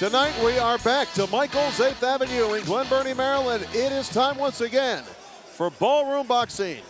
Tonight we are back to Michael's 8th Avenue in Glen Burnie, Maryland. It is time once again for Ballroom Boxing.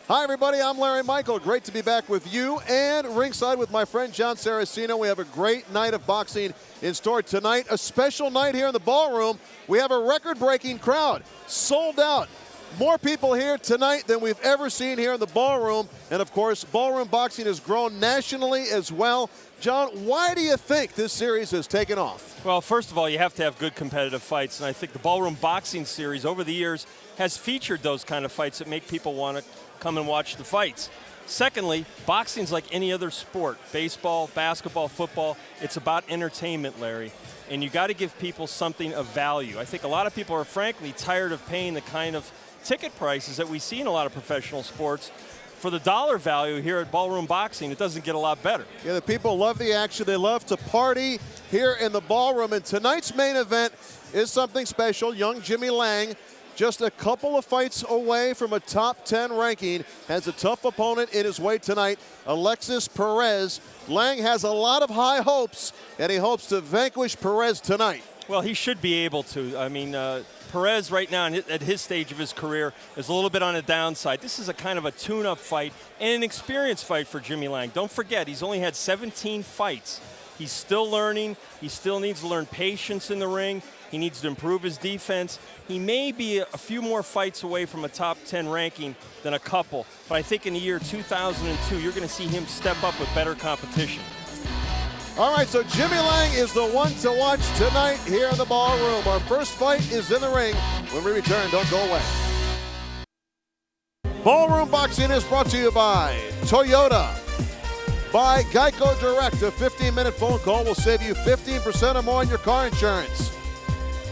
Hi everybody, I'm Larry Michael. Great to be back with you and ringside with my friend Jon Saraceno. We have a great night of boxing in store tonight. A special night here in the Ballroom. We have a record-breaking crowd, sold out. More people here tonight than we've ever seen here in the Ballroom. And of course, Ballroom Boxing has grown nationally as well. Jon, why do you think this series has taken off? Well, first of all, you have to have good competitive fights. And I think the Ballroom Boxing series over the years has featured those kind of fights that make people want to come and watch the fights. Secondly, boxing's like any other sport, baseball, basketball, football. It's about entertainment, Larry. And you got to give people something of value. I think a lot of people are frankly tired of paying the kind of ticket prices that we see in a lot of professional sports. For the dollar value here at Ballroom Boxing, it doesn't get a lot better. Yeah, the people love the action. They love to party here in the Ballroom. And tonight's main event is something special. Young Jimmy Lange, just a couple of fights away from a top 10 ranking, has a tough opponent in his way tonight, Alexis Perez. Lange has a lot of high hopes, and he hopes to vanquish Perez tonight. Well, he should be able to. I mean, Perez right now at his stage of his career is a little bit on the downside. This is a kind of a tune-up fight and an experience fight for Jimmy Lange. Don't forget, he's only had 17 fights. He's still learning. He still needs to learn patience in the ring. He needs to improve his defense. He may be a few more fights away from a top 10 ranking than a couple, but I think in the year 2002, you're going to see him step up with better competition. All right, so Jimmy Lange is the one to watch tonight here in the Ballroom. Our first fight is in the ring. When we return, don't go away. Ballroom Boxing is brought to you by Toyota, by Geico Direct. A 15-minute phone call will save you 15% or more on your car insurance.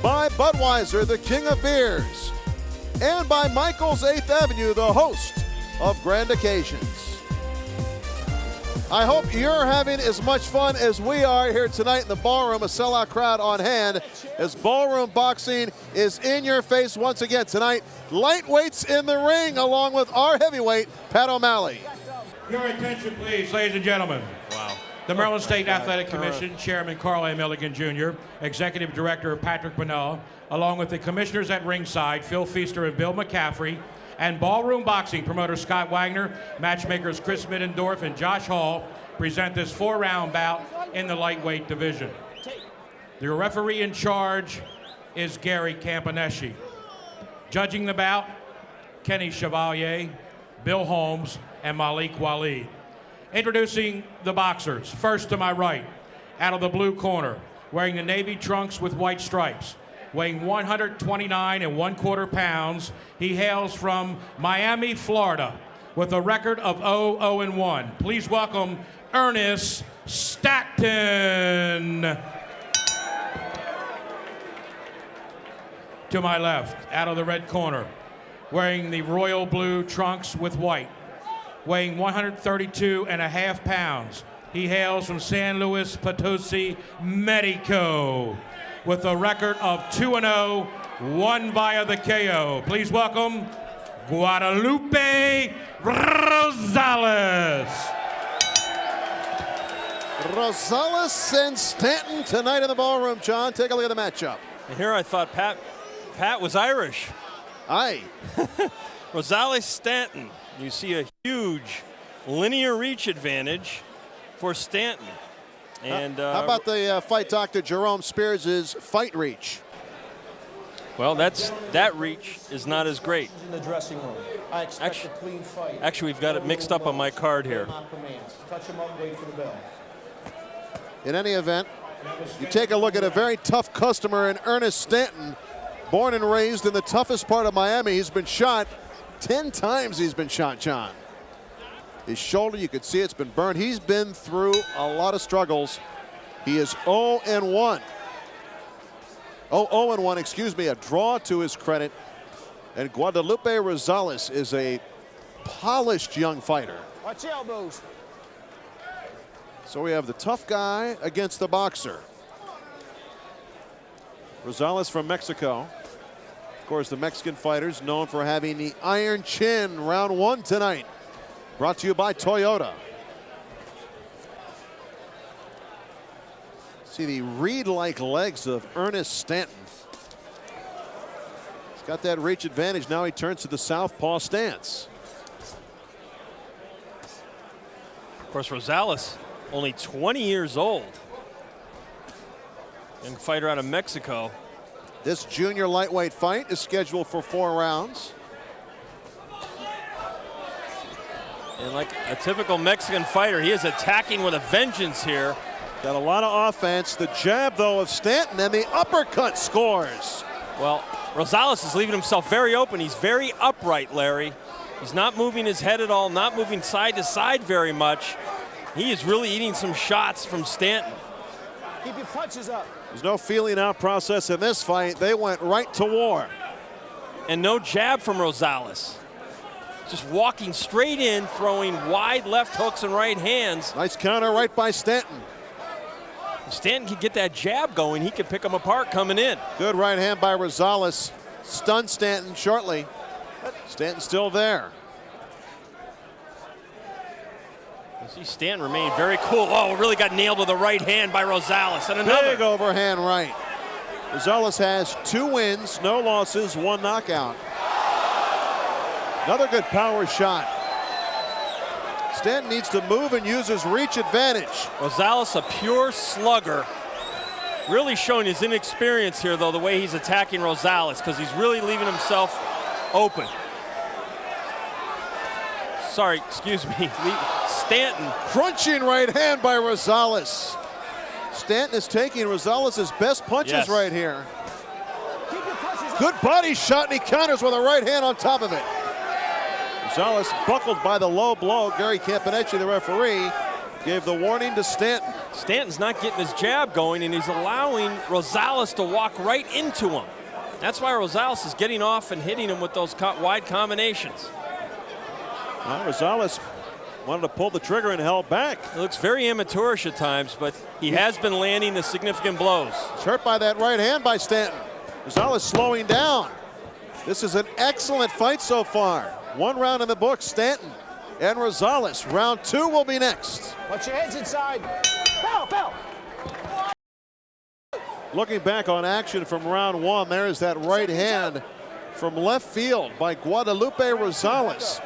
By Budweiser, the king of beers. And by Michael's 8th Avenue, the host of Grand Occasions. I hope you're having as much fun as we are here tonight in the Ballroom. A sellout crowd on hand as Ballroom Boxing is in your face once again tonight. Lightweights in the ring along with our heavyweight, Pat O'Malley. Your attention, please, ladies and gentlemen. Wow. The Maryland State Athletic Commission, Chairman Carl A. Milligan Jr., Executive Director Patrick Bunnell, along with the commissioners at ringside, Phil Feaster and Bill McCaffrey, and Ballroom Boxing promoter Scott Wagner, matchmakers Chris Middendorf and Josh Hall, present this 4-round bout in the lightweight division. The referee in charge is Gary Campaneschi. Judging the bout, Kenny Chevalier, Bill Holmes, and Malik Waleed. Introducing the boxers. First to my right, out of the blue corner, wearing the navy trunks with white stripes, weighing 129 1/4 pounds. He hails from Miami, Florida, with a record of 0-0-1. Please welcome Ernest Staten. To my left, out of the red corner, wearing the royal blue trunks with white, weighing 132.5 pounds. He hails from San Luis Potosi, Mexico, with a record of 2-0, won via the KO. Please welcome Guadalupe Rosales. Rosales and Stanton tonight in the Ballroom. Jon, take a look at the matchup. And here I thought Pat was Irish. Aye. Rosales Stanton. You see a huge linear reach advantage for Stanton. And how about the fight doctor Jerome Spears' fight reach? Well, that reach is not as great. In the dressing room. I expect a clean fight. Actually, we've got it mixed up on my card here. Touch him up, wait for the bell. In any event, you take a look at a very tough customer in Ernest Stanton, born and raised in the toughest part of Miami. He's been shot 10 times. He's been shot, Jon. His shoulder, you can see it's been burned. He's been through a lot of struggles. He is 0-1. 0-1, excuse me, a draw to his credit. And Guadalupe Rosales is a polished young fighter. Watch the elbows. So we have the tough guy against the boxer. Rosales from Mexico. Of course, the Mexican fighters known for having the iron chin. Round one tonight. Brought to you by Toyota. See the reed-like legs of Ernest Stanton. He's got that reach advantage. Now he turns to the southpaw stance. Of course, Rosales, only 20 years old. Young fighter out of Mexico. This junior lightweight fight is scheduled for 4 rounds. And like a typical Mexican fighter, he is attacking with a vengeance here. Got a lot of offense. The jab, though, of Stanton, and the uppercut scores. Well, Rosales is leaving himself very open. He's very upright, Larry. He's not moving his head at all, not moving side to side very much. He is really eating some shots from Stanton. Keep your punches up. There's no feeling out process in this fight. They went right to war. And no jab from Rosales. Just walking straight in, throwing wide left hooks and right hands. Nice counter right by Stanton. If Stanton can get that jab going, he can pick him apart coming in. Good right hand by Rosales. Stunned Stanton shortly. Stanton still there. You see Stanton remain very cool. Oh, really got nailed with a right hand by Rosales. And another. Big overhand right. Rosales has 2 wins, no losses, 1 knockout. Another good power shot. Stanton needs to move and use his reach advantage. Rosales, a pure slugger. Really showing his inexperience here, though, the way he's attacking Rosales, because he's really leaving himself open. Sorry, excuse me. Stanton. Crunching right hand by Rosales. Stanton is taking Rosales' best punches right here. Good body shot, and he counters with a right hand on top of it. Rosales buckled by the low blow. Gary Campanecci, the referee, gave the warning to Stanton. Stanton's not getting his jab going, and he's allowing Rosales to walk right into him. That's why Rosales is getting off and hitting him with those wide combinations. Well, Rosales wanted to pull the trigger and held back. It looks very amateurish at times, but he has been landing the significant blows. He's hurt by that right hand by Stanton. Rosales slowing down. This is an excellent fight so far. 1 round in the books, Stanton and Rosales. Round 2 will be next. Put your heads inside. Pow, pow. Looking back on action from round 1, there is that right hand from left field by Guadalupe Rosales.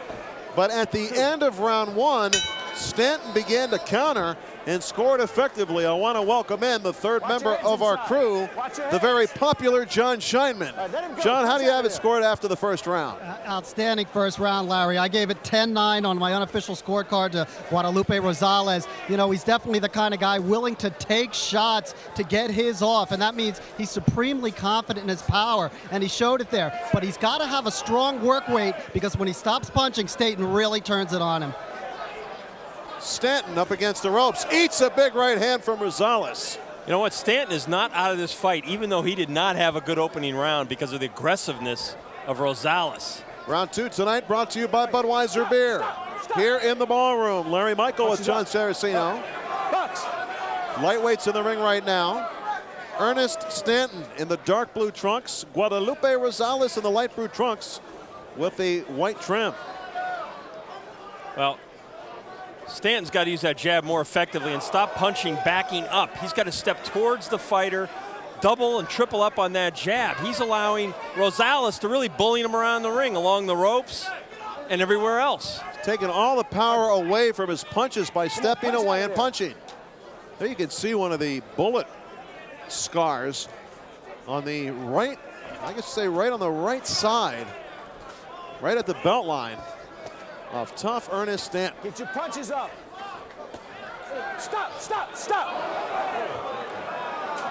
But at the end of round 1, Stanton began to counter and scored effectively. I want to welcome in the 3rd member of our crew, the very popular Jon Scheinman. Jon, how do you have it scored after the first round? Outstanding first round, Larry. I gave it 10-9 on my unofficial scorecard to Guadalupe Rosales. You know, he's definitely the kind of guy willing to take shots to get his off, and that means he's supremely confident in his power, and he showed it there. But he's got to have a strong work rate, because when he stops punching, Staten really turns it on him. Stanton up against the ropes, eats a big right hand from Rosales. You know what, Stanton is not out of this fight, even though he did not have a good opening round because of the aggressiveness of Rosales. Round 2 tonight brought to you by Budweiser Beer. Here in the ballroom, Larry Michael with Jon Saraceno. Lightweights in the ring right now. Ernest Stanton in the dark blue trunks. Guadalupe Rosales in the light blue trunks with the white trim. Well, Stanton's got to use that jab more effectively and stop punching backing up. He's got to step towards the fighter, double and triple up on that jab. He's allowing Rosales to really bully him around the ring, along the ropes and everywhere else. Taking all the power away from his punches by stepping away and punching. There you can see one of the bullet scars on the right, I guess say right on the right side, right at the belt line of tough Ernest Stanton. Get your punches up. Stop, stop, stop.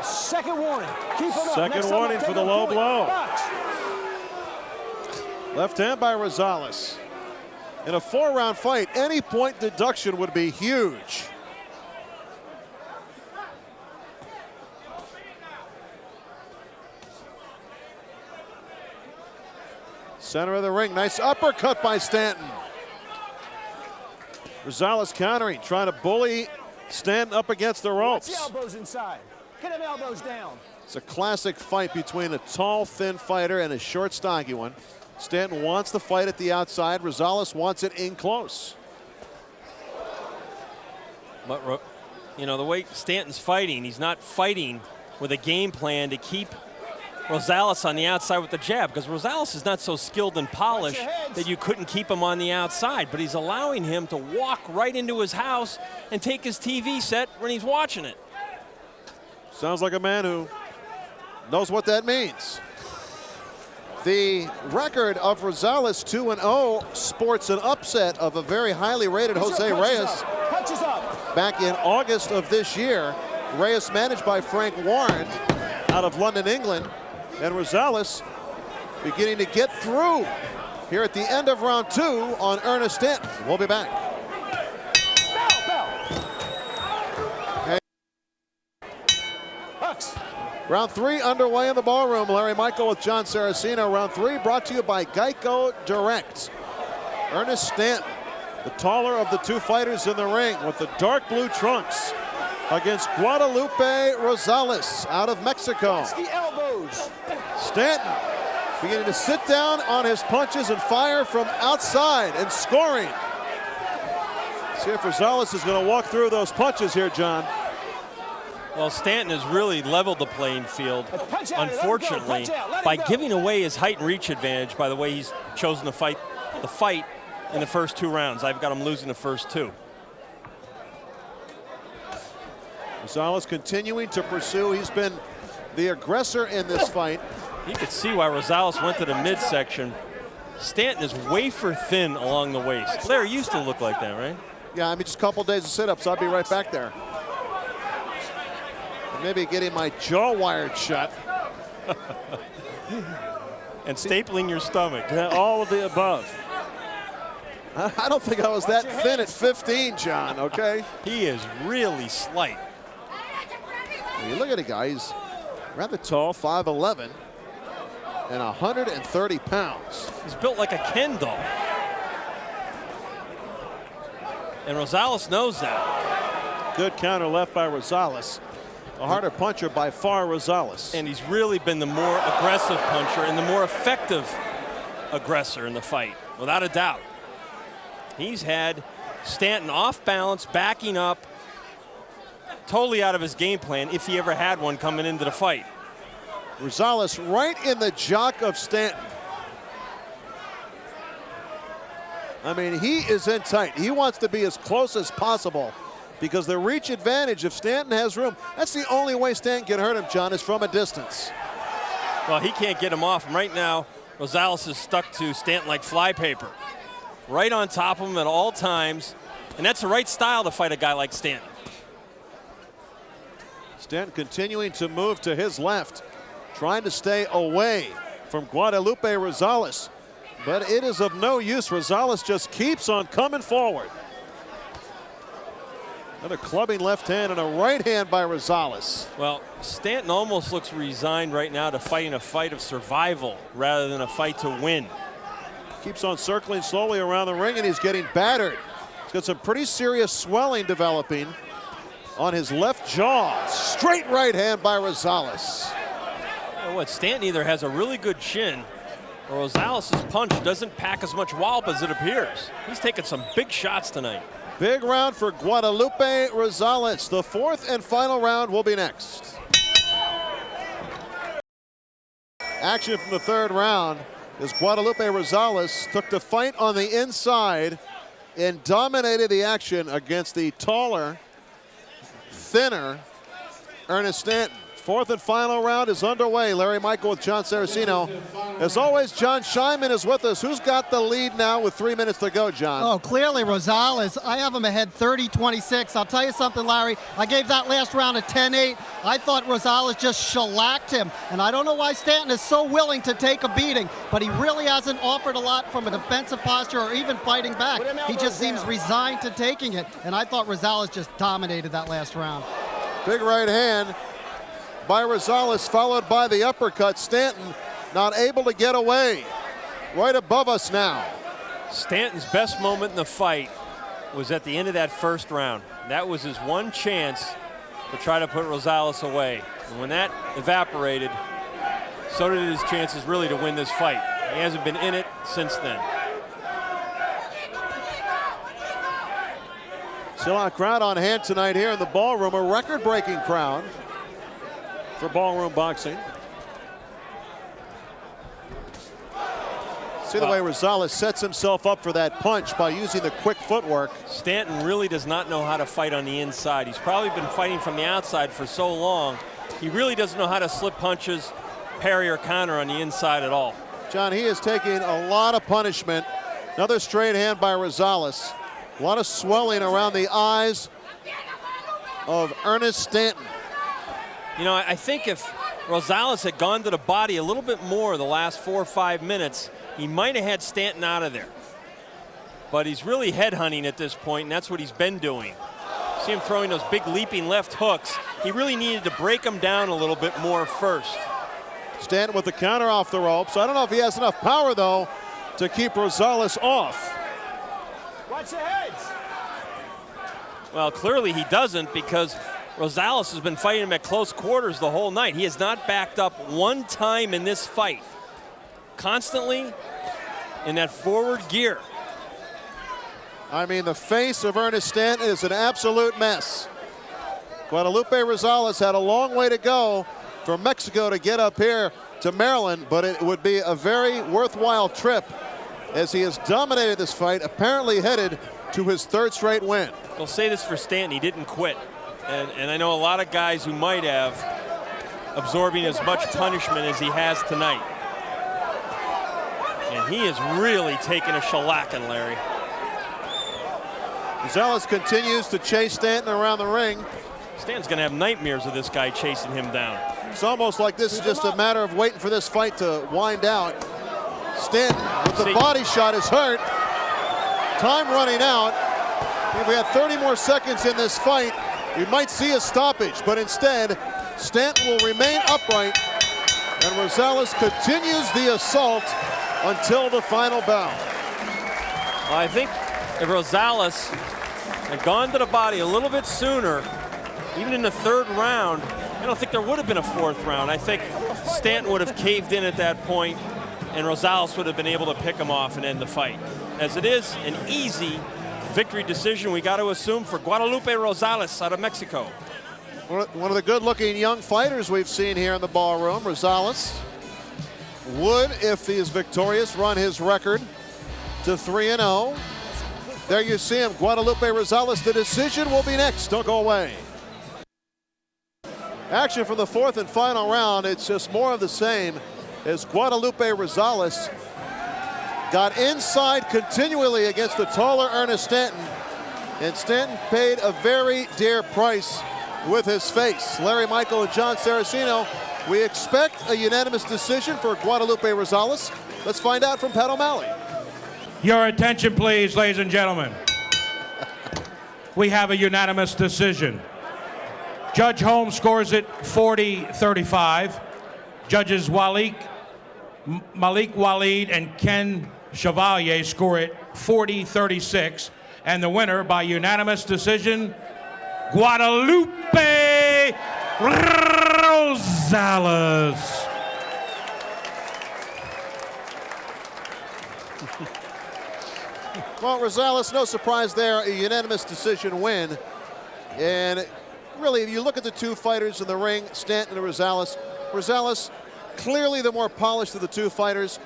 Second warning. Keep it up. Second warning for the low blow. Box. Left hand by Rosales. In a 4-round fight, any point deduction would be huge. Center of the ring, nice uppercut by Stanton. Rosales countering, trying to bully Stanton up against the ropes. Watch the elbows inside. Get them elbows down. It's a classic fight between a tall, thin fighter and a short, stocky one. Stanton wants the fight at the outside. Rosales wants it in close. But You know, the way Stanton's fighting, he's not fighting with a game plan to keep Rosales on the outside with the jab, because Rosales is not so skilled and polished that you couldn't keep him on the outside, but he's allowing him to walk right into his house and take his TV set when he's watching it. Sounds like a man who knows what that means. The record of Rosales 2-0 sports an upset of a very highly rated Jose Reyes. Punches up. Back in August of this year, Reyes managed by Frank Warren out of London, England, and Rosales beginning to get through here at the end of round 2 on Ernest Stanton. We'll be back. Round 3 underway in the ballroom. Larry Michael with Jon Saraceno. Round 3 brought to you by Geico Direct. Ernest Stanton, the taller of the two fighters in the ring, with the dark blue trunks against Guadalupe Rosales out of Mexico. It's the elbows. Stanton beginning to sit down on his punches and fire from outside and scoring. See if Rosales is going to walk through those punches here, John. Well, Stanton has really leveled the playing field, unfortunately, by giving away his height and reach advantage by the way he's chosen to fight the fight in the first 2 rounds. I've got him losing the first 2. Rosales continuing to pursue. He's been the aggressor in this fight. You could see why Rosales went to the midsection. Stanton is wafer thin along the waist. Larry used to look like that, right? Yeah, I mean, just a couple days of sit-ups. I'll be right back there. Maybe getting my jaw wired shut. And stapling your stomach. Yeah, all of the above. I don't think I was that thin at 15, John, okay? He is really slight. You look at the guy, he's rather tall, 5'11", and 130 pounds. He's built like a Ken doll. And Rosales knows that. Good counter left by Rosales. A harder puncher by far, Rosales. And he's really been the more aggressive puncher and the more effective aggressor in the fight, without a doubt. He's had Stanton off balance, backing up, totally out of his game plan, if he ever had one coming into the fight. Rosales right in the jock of Stanton. I mean, he is in tight. He wants to be as close as possible, because the reach advantage, if Stanton has room, that's the only way Stanton can hurt him, John, is from a distance. Well, he can't get him off. And right now, Rosales is stuck to Stanton like flypaper. Right on top of him at all times. And that's the right style to fight a guy like Stanton. Stanton continuing to move to his left, trying to stay away from Guadalupe Rosales. But it is of no use. Rosales just keeps on coming forward. Another clubbing left hand and a right hand by Rosales. Well, Stanton almost looks resigned right now to fighting a fight of survival rather than a fight to win. Keeps on circling slowly around the ring, and he's getting battered. He's got some pretty serious swelling developing on his left jaw. Straight right hand by Rosales. You know what, Stanton either has a really good chin or Rosales' punch doesn't pack as much wallop as it appears. He's taking some big shots tonight. Big round for Guadalupe Rosales. The 4th and final round will be next. Action from the 3rd round as Guadalupe Rosales took the fight on the inside and dominated the action against the taller, thinner Ernest Stanton. 4th and final round is underway. Larry Michael with Jon Saraceno. As always, John Scheinman is with us. Who's got the lead now with 3 minutes to go, John? Oh, clearly Rosales. I have him ahead 30-26. I'll tell you something, Larry. I gave that last round a 10-8. I thought Rosales just shellacked him. And I don't know why Stanton is so willing to take a beating, but he really hasn't offered a lot from a defensive posture or even fighting back. He just seems resigned to taking it. And I thought Rosales just dominated that last round. Big right hand by Rosales, followed by the uppercut. Stanton not able to get away. Right above us now. Stanton's best moment in the fight was at the end of that 1st round. That was his one chance to try to put Rosales away. And when that evaporated, so did his chances really to win this fight. He hasn't been in it since then. Still a crowd on hand tonight here in the ballroom, a record-breaking crowd for ballroom boxing. See the way Rosales sets himself up for that punch by using the quick footwork. Stanton really does not know how to fight on the inside. He's probably been fighting from the outside for so long. He really doesn't know how to slip punches, parry, or counter on the inside at all. John, he is taking a lot of punishment. Another straight hand by Rosales. A lot of swelling around the eyes of Ernest Stanton. You know, I think if Rosales had gone to the body a little bit more the last 4 or 5 minutes, he might have had Stanton out of there. But he's really headhunting at this point, and that's what he's been doing. See him throwing those big leaping left hooks. He really needed to break him down a little bit more first. Stanton with the counter off the ropes. I don't know if he has enough power, though, to keep Rosales off. Watch your heads. Well, clearly he doesn't, because Rosales has been fighting him at close quarters the whole night. He has not backed up one time in this fight. Constantly in that forward gear. I mean, the face of Ernest Stanton is an absolute mess. Guadalupe Rosales had a long way to go from Mexico to get up here to Maryland, but it would be a very worthwhile trip as he has dominated this fight, apparently headed to his 3rd straight win. I'll say this for Stanton, he didn't quit. And I know a lot of guys who might have, absorbing as much punishment as he has tonight. And he is really taking a shellacking, Larry. Rosales continues to chase Stanton around the ring. Stanton's going to have nightmares of this guy chasing him down. It's almost like this is just a matter of waiting for this fight to wind out. Stanton with the body shot is hurt. Time running out. If we had 30 more seconds in this fight, we might see a stoppage, but instead, Stanton will remain upright, and Rosales continues the assault until the final bell. Well, I think if Rosales had gone to the body a little bit sooner, even in the 3rd round, I don't think there would have been a 4th round. I think Stanton would have caved in at that point, and Rosales would have been able to pick him off and end the fight. As it is, an easy victory decision, we got to assume, for Guadalupe Rosales out of Mexico. One of the good-looking young fighters we've seen here in the ballroom. Rosales would, if he is victorious, run his record to 3-0. There you see him, Guadalupe Rosales. The decision will be next. Don't go away. Action from the 4th and final round. It's just more of the same as Guadalupe Rosales got inside continually against the taller Ernest Stanton, and Stanton paid a very dear price with his face. Larry Michael and Jon Saraceno, we expect a unanimous decision for Guadalupe Rosales. Let's find out from Pat O'Malley. Your attention, please, ladies and gentlemen. We have a unanimous decision. Judge Holmes scores it 40-35. Judges Malik Walid and Ken Chevalier score it 40-36. And the winner by unanimous decision, Guadalupe Rosales. Well, Rosales, no surprise there, a unanimous decision win. And really, if you look at the two fighters in the ring, Stanton and Rosales, clearly the more polished of the two fighters.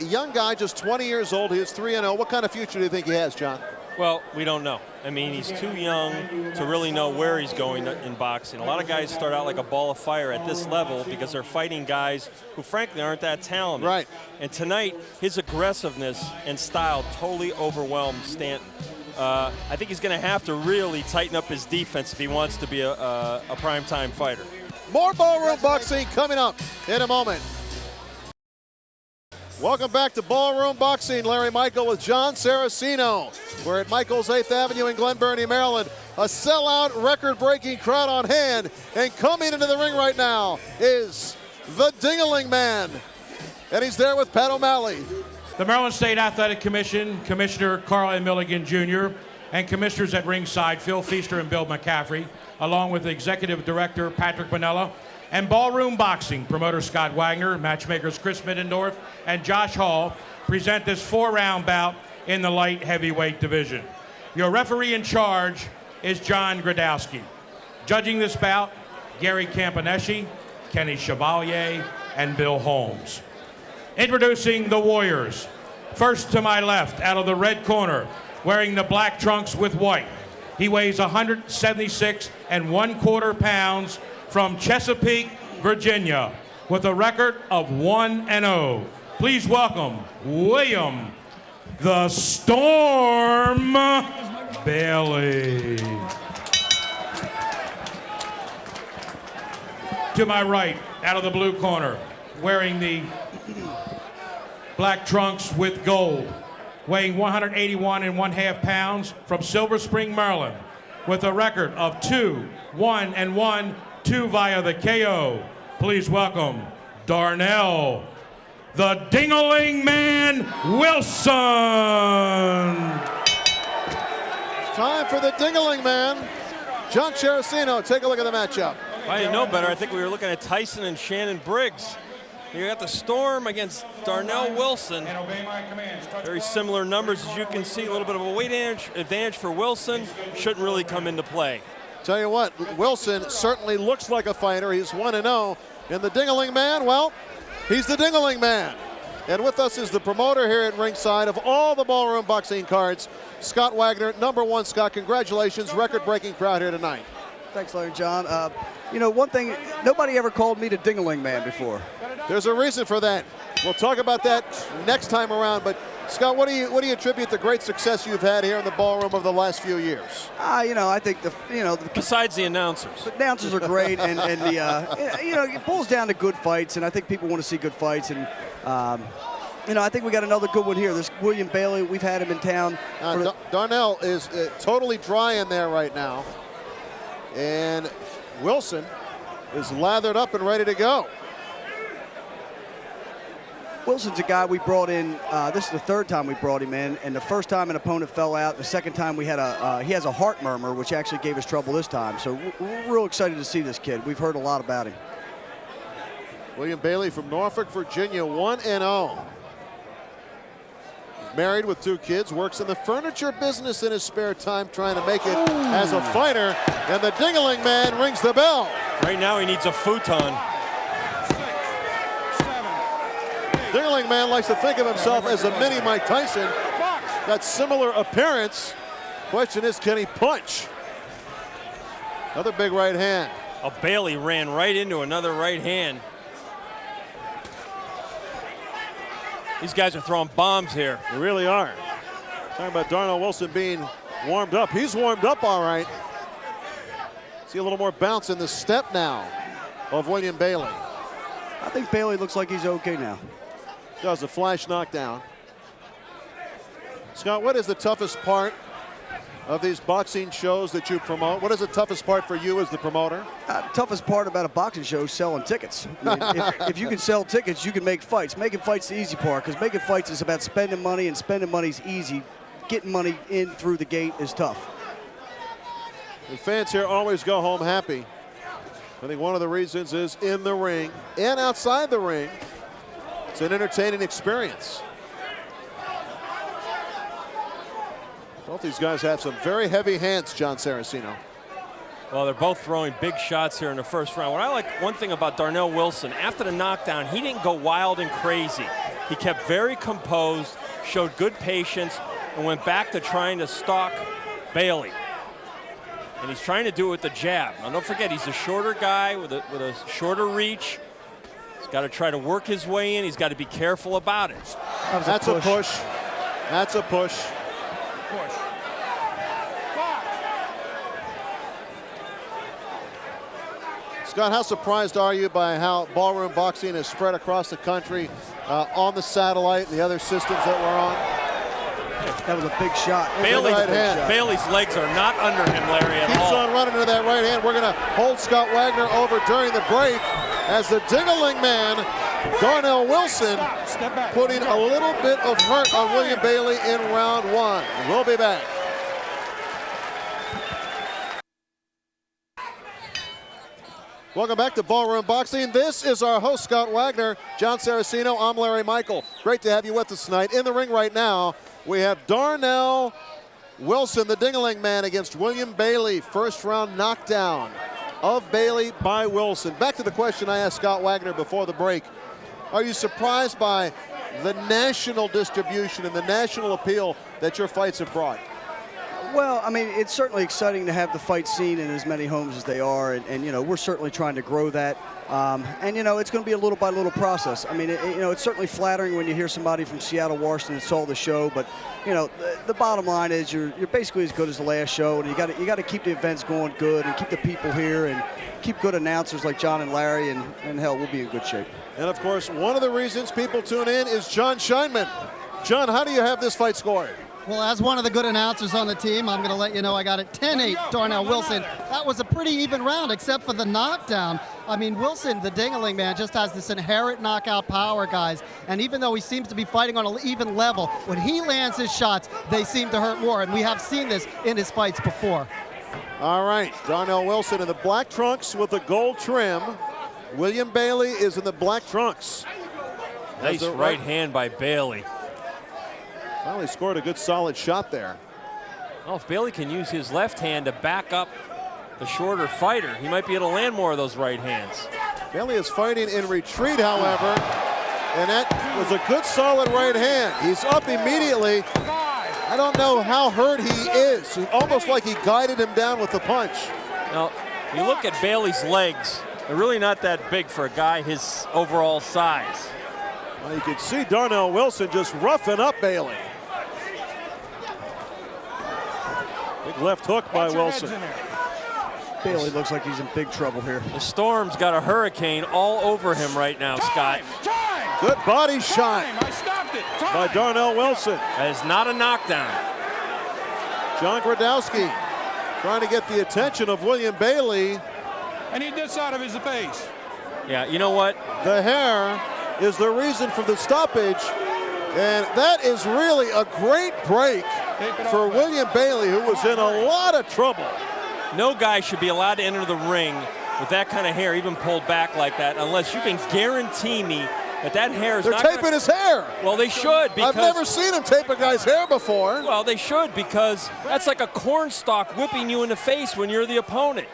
Young guy, just 20 years old. He is 3-0. What kind of future do you think he has, John? Well, we don't know. I mean, he's too young to really know where he's going in boxing. A lot of guys start out like a ball of fire at this level because they're fighting guys who, frankly, aren't that talented. Right. And tonight, his aggressiveness and style totally overwhelmed Stanton. I think he's going to have to really tighten up his defense if he wants to be a primetime fighter. More ballroom boxing coming up in a moment. Welcome back to Ballroom Boxing. Larry Michael with Jon Saraceno. We're at Michael's 8th Avenue in Glen Burnie, Maryland. A sellout, record-breaking crowd on hand. And coming into the ring right now is the Ding-a-ling Man. And he's there with Pat O'Malley. The Maryland State Athletic Commission, Commissioner Carl Milligan Jr., and commissioners at ringside, Phil Feaster and Bill McCaffrey, along with Executive Director Patrick Bonella, and Ballroom Boxing, promoter Scott Wagner, matchmakers Chris Middendorf and Josh Hall, present this 4-round bout in the light heavyweight division. Your referee in charge is John Gradowski. Judging this bout, Gary Campaneschi, Kenny Chevalier, and Bill Holmes. Introducing the Warriors. First to my left, out of the red corner, wearing the black trunks with white. He weighs 176 1/4 pounds from Chesapeake, Virginia, with a record of 1-0. Please welcome William the Storm Bailey. To my right, out of the blue corner, wearing the black trunks with gold, weighing 181 1/2 pounds from Silver Spring, Maryland, with a record of 2-1-1, 2 via the KO. Please welcome Darnell, the Ding-a-ling Man Wilson. Time for the Ding-a-ling Man. Jon Saraceno, take a look at the matchup. I didn't know better. I think we were looking at Tyson and Shannon Briggs. You got the Storm against Darnell Wilson. Very similar numbers, as you can see. A little bit of a weight advantage for Wilson. Shouldn't really come into play. Tell you what, Wilson certainly looks like a fighter. He's 1-0. And the Ding-a-ling Man, well, he's the Ding-a-ling Man. And with us is the promoter here at ringside of all the Ballroom boxing cards, Scott Wagner. Number one, Scott, congratulations. Record-breaking crowd here tonight. Thanks, Larry John. You know, one thing, nobody ever called me the Ding-a-ling Man before. There's a reason for that. We'll talk about that next time around. But Scott, what do you attribute the great success you've had here in the Ballroom over the last few years? You know, I think Besides the announcers. The announcers are great, and you know, it boils down to good fights, and I think people want to see good fights, and you know, I think we got another good one here. This William Bailey, we've had him in town. Darnell is totally dry in there right now, and Wilson is lathered up and ready to go. Wilson's a guy we brought in. This is the third time we brought him in, and the first time an opponent fell out. The second time we had he has a heart murmur, which actually gave us trouble this time. So we're real excited to see this kid. We've heard a lot about him. William Bailey from Norfolk, Virginia, 1-0. Married with 2 kids, works in the furniture business in his spare time, trying to make it as a fighter. And the Ding-a-ling Man rings the bell. Right now he needs a futon. Ding-a-ling Man likes to think of himself as a mini Mike Tyson. That similar appearance. Question is, can he punch? Another big right hand. Oh, Bailey ran right into another right hand. These guys are throwing bombs here. They really are. Talking about Darnell Wilson being warmed up. He's warmed up all right. See a little more bounce in the step now of William Bailey. I think Bailey looks like he's okay now. Does a flash knockdown. Scott, what is the toughest part of these boxing shows that you promote? What is the toughest part for you as the promoter? Toughest part about a boxing show is selling tickets. I mean, if you can sell tickets, you can make fights. Making fights the easy part, because making fights is about spending money, and spending money's easy. Getting money in through the gate is tough. The fans here always go home happy. I think one of the reasons is in the ring and outside the ring. It's an entertaining experience. Both these guys have some very heavy hands, Jon Saraceno. Well, they're both throwing big shots here in the first round. What I like, one thing about Darnell Wilson, after the knockdown, he didn't go wild and crazy. He kept very composed, showed good patience, and went back to trying to stalk Bailey. And he's trying to do it with the jab. Now, don't forget, he's a shorter guy with a shorter reach. He's got to try to work his way in. He's got to be careful about it. That's a push. That's a push. Scott, how surprised are you by how ballroom boxing is spread across the country on the satellite and the other systems that we're on? That was a big shot. Bailey's legs are not under him, Larry, at all. Keeps on running to that right hand. We're going to hold Scott Wagner over during the break as the Ding-a-ling Man, Darnell Wilson, putting a little bit of hurt on William Bailey in round 1. We'll be back. Welcome back to Ballroom Boxing. This is our host, Scott Wagner, Jon Saraceno. I'm Larry Michael. Great to have you with us tonight. In the ring right now, we have Darnell Wilson, the Dingling man, against William Bailey. First round knockdown of Bailey by Wilson. Back to the question I asked Scott Wagner before the break. Are you surprised by the national distribution and the national appeal that your fights have brought? Well, I mean, it's certainly exciting to have the fight seen in as many homes as they are, and you know, we're certainly trying to grow that. And you know, it's going to be a little by little process. I mean, you know, it's certainly flattering when you hear somebody from Seattle, Washington saw the show, but you know, the bottom line is you're basically as good as the last show, and you got to keep the events going good and keep the people here and keep good announcers like John and Larry, and hell, we'll be in good shape. And of course, one of the reasons people tune in is Jon Scheinman. John, how do you have this fight scored? Well, as one of the good announcers on the team, I'm going to let you know I got it 10-8 Darnell Wilson. That was a pretty even round, except for the knockdown. I mean, Wilson, the Dingling man, just has this inherent knockout power, guys. And even though he seems to be fighting on an even level, when he lands his shots, they seem to hurt more. And we have seen this in his fights before. All right, Darnell Wilson in the black trunks with the gold trim. William Bailey is in the black trunks. Nice right hand by Bailey. Finally scored a good solid shot there. Oh, if Bailey can use his left hand to back up the shorter fighter, he might be able to land more of those right hands. Bailey is fighting in retreat, however, and that was a good solid right hand. He's up immediately. I don't know how hurt he is. Almost like he guided him down with the punch. Now, you look at Bailey's legs, they're really not that big for a guy his overall size. Well, you can see Darnell Wilson just roughing up Bailey. Big left hook by Wilson. Bailey looks like he's in big trouble here. The Storm's got a hurricane all over him right now, Scott. Good body shot by Darnell Wilson. That is not a knockdown. John Gradowski trying to get the attention of William Bailey. I need this out of his face. Yeah, you know what? The hair is the reason for the stoppage, and that is really a great break for William Bailey, who was in a lot of trouble. No guy should be allowed to enter the ring with that kind of hair, even pulled back like that, unless you can guarantee me that that hair is They're not taping his hair. Well, they should, because I've never seen him tape a guy's hair before. Well, they should, because that's like a cornstalk whipping you in the face when you're the opponent.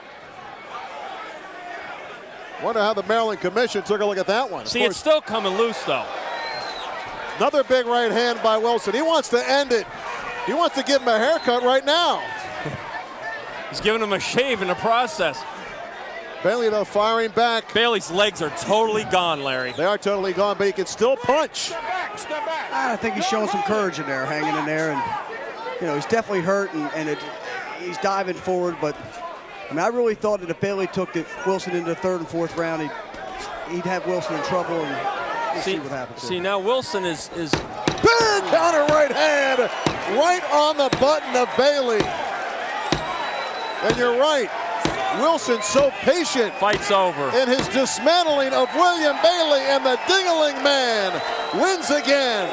Wonder how the Maryland Commission took a look at that one. See, it's still coming loose, though. Another big right hand by Wilson. He wants to end it. He wants to give him a haircut right now. He's giving him a shave in the process. Bailey, though, firing back. Bailey's legs are totally gone, Larry. They are totally gone, but he can still punch. Step back, step back. I think he's showing some courage in there, hanging in there, and you know, he's definitely hurt, and he's diving forward, but I mean, I really thought that if Bailey took Wilson into the third and fourth round, he'd have Wilson in trouble, and we'll see what happens. See, now Wilson is big counter right hand, right on the button of Bailey. And you're right, Wilson's so patient. Fight's over. In his dismantling of William Bailey, and the Dingling man wins again.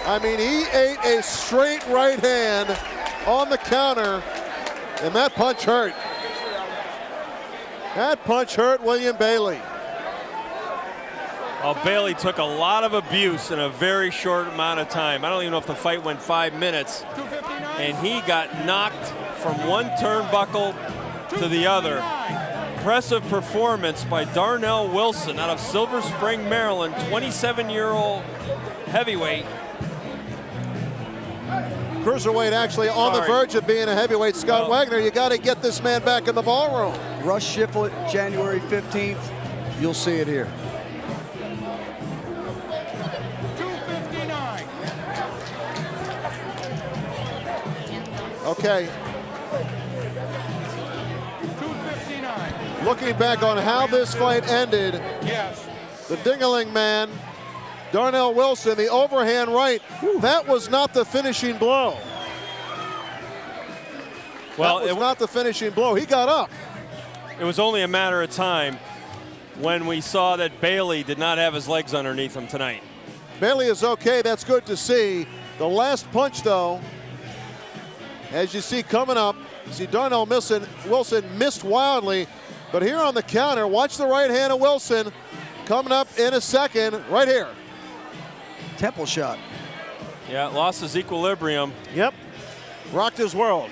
I mean, he ate a straight right hand on the counter, and that punch hurt. That punch hurt William Bailey. Well, Bailey took a lot of abuse in a very short amount of time. I don't even know if the fight went 5 minutes. And he got knocked from one turnbuckle to the other. Impressive performance by Darnell Wilson out of Silver Spring, Maryland, 27-year-old heavyweight. Cruiserweight actually on the verge of being a heavyweight. Scott Wagner, you got to get this man back in the ballroom. Rush Shiflett, January 15th. You'll see it here. 259. Okay. 259. Looking back on how this fight ended, Yes. the Dingling man, Darnell Wilson, the overhand right, that was not the finishing blow. Well, it was not the finishing blow. He got up. It was only a matter of time when we saw that Bailey did not have his legs underneath him tonight. Bailey is okay. That's good to see. The last punch, though, as you see coming up, you see Darnell Wilson missed wildly, but here on the counter, watch the right hand of Wilson coming up in a second, right here. Temple shot. Yeah, lost his equilibrium. Yep. Rocked his world.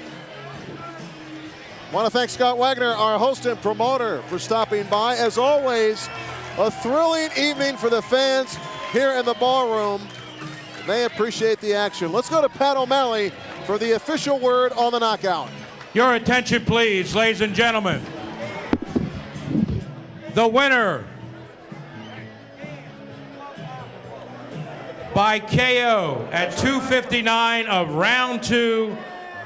Want to thank Scott Wagner, our host and promoter, for stopping by. As always, a thrilling evening for the fans here in the ballroom. They appreciate the action. Let's go to Pat O'Malley for the official word on the knockout. Your attention, please, ladies and gentlemen. The winner by KO at 2:59 of round 2,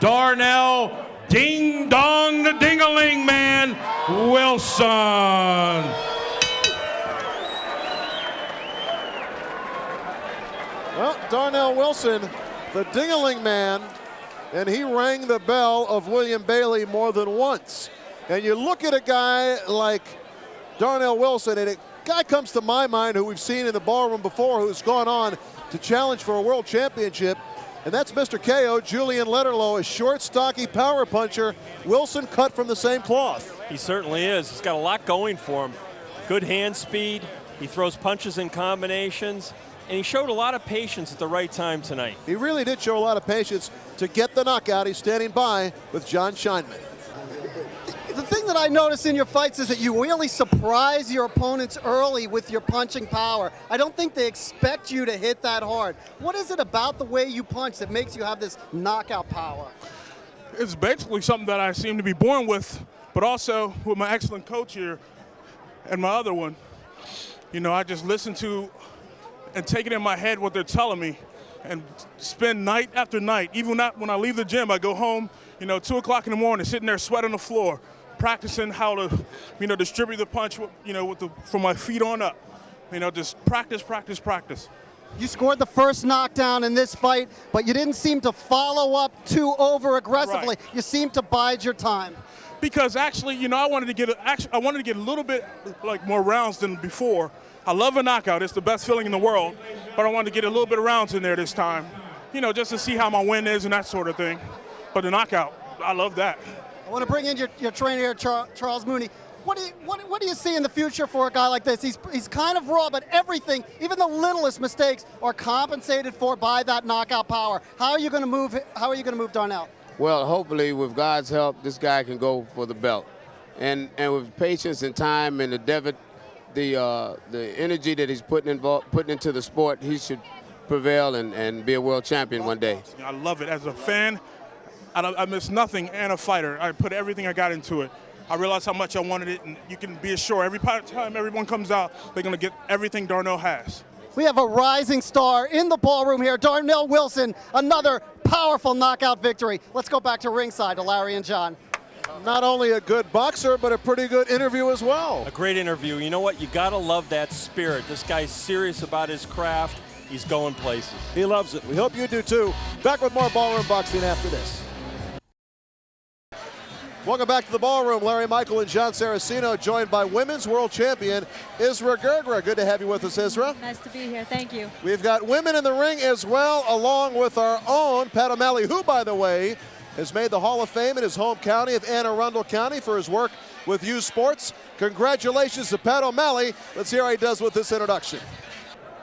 Darnell Ding Dong the Ding-a-Ling Man Wilson. Well, Darnell Wilson, the Ding-a-Ling Man, and he rang the bell of William Bailey more than once. And you look at a guy like Darnell Wilson, and a guy comes to my mind who we've seen in the ballroom before, who's gone on to challenge for a world championship, and that's Mr. KO, Julian Lederloh, a short, stocky power puncher. Wilson cut from the same cloth. He certainly is. He's got a lot going for him. Good hand speed. He throws punches in combinations. And he showed a lot of patience at the right time tonight. He really did show a lot of patience to get the knockout. He's standing by with Jon Scheinman. The thing that I notice in your fights is that you really surprise your opponents early with your punching power. I don't think they expect you to hit that hard. What is it about the way you punch that makes you have this knockout power? It's basically something that I seem to be born with, but also with my excellent coach here and my other one. You know, I just listen to and take it in my head what they're telling me and spend night after night. Even when I leave the gym, I go home, 2 o'clock in the morning, sitting there sweat on the floor, practicing how to, distribute the punch, from my feet on up. Just practice, practice, practice. You scored the first knockdown in this fight, but you didn't seem to follow up too over-aggressively. Right. You seemed to bide your time. Because actually, I wanted to get a little bit more rounds than before. I love a knockout. It's the best feeling in the world. But I wanted to get a little bit of rounds in there this time, just to see how my win is and that sort of thing. But the knockout, I love that. I want to bring in your trainer here, Charles Mooney. What do you see in the future for a guy like this? He's kind of raw, but everything, even the littlest mistakes, are compensated for by that knockout power. How are you going to move Darnell? Well, hopefully, with God's help, this guy can go for the belt. And with patience and time and the energy that he's putting into the sport, he should prevail and be a world champion one day. I love it. As a fan, I miss nothing, and a fighter. I put everything I got into it. I realized how much I wanted it, and you can be assured every time everyone comes out, they're going to get everything Darnell has. We have a rising star in the ballroom here, Darnell Wilson, another powerful knockout victory. Let's go back to ringside to Larry and Jon. Not only a good boxer, but a pretty good interview as well. A great interview. You know what? You got to love that spirit. This guy's serious about his craft. He's going places. He loves it. We hope you do too. Back with more Ballroom Boxing after this. Welcome back to the Ballroom. Larry Michael and Jon Saraceno, joined by women's world champion Israh Girgrah. Good to have you with us, Israh. Nice to be here. Thank you. We've got women in the ring as well, along with our own Pat O'Malley, who, by the way, has made the Hall of Fame in his home county of Anne Arundel County for his work with youth sports. Congratulations to Pat O'Malley. Let's hear how he does with this introduction.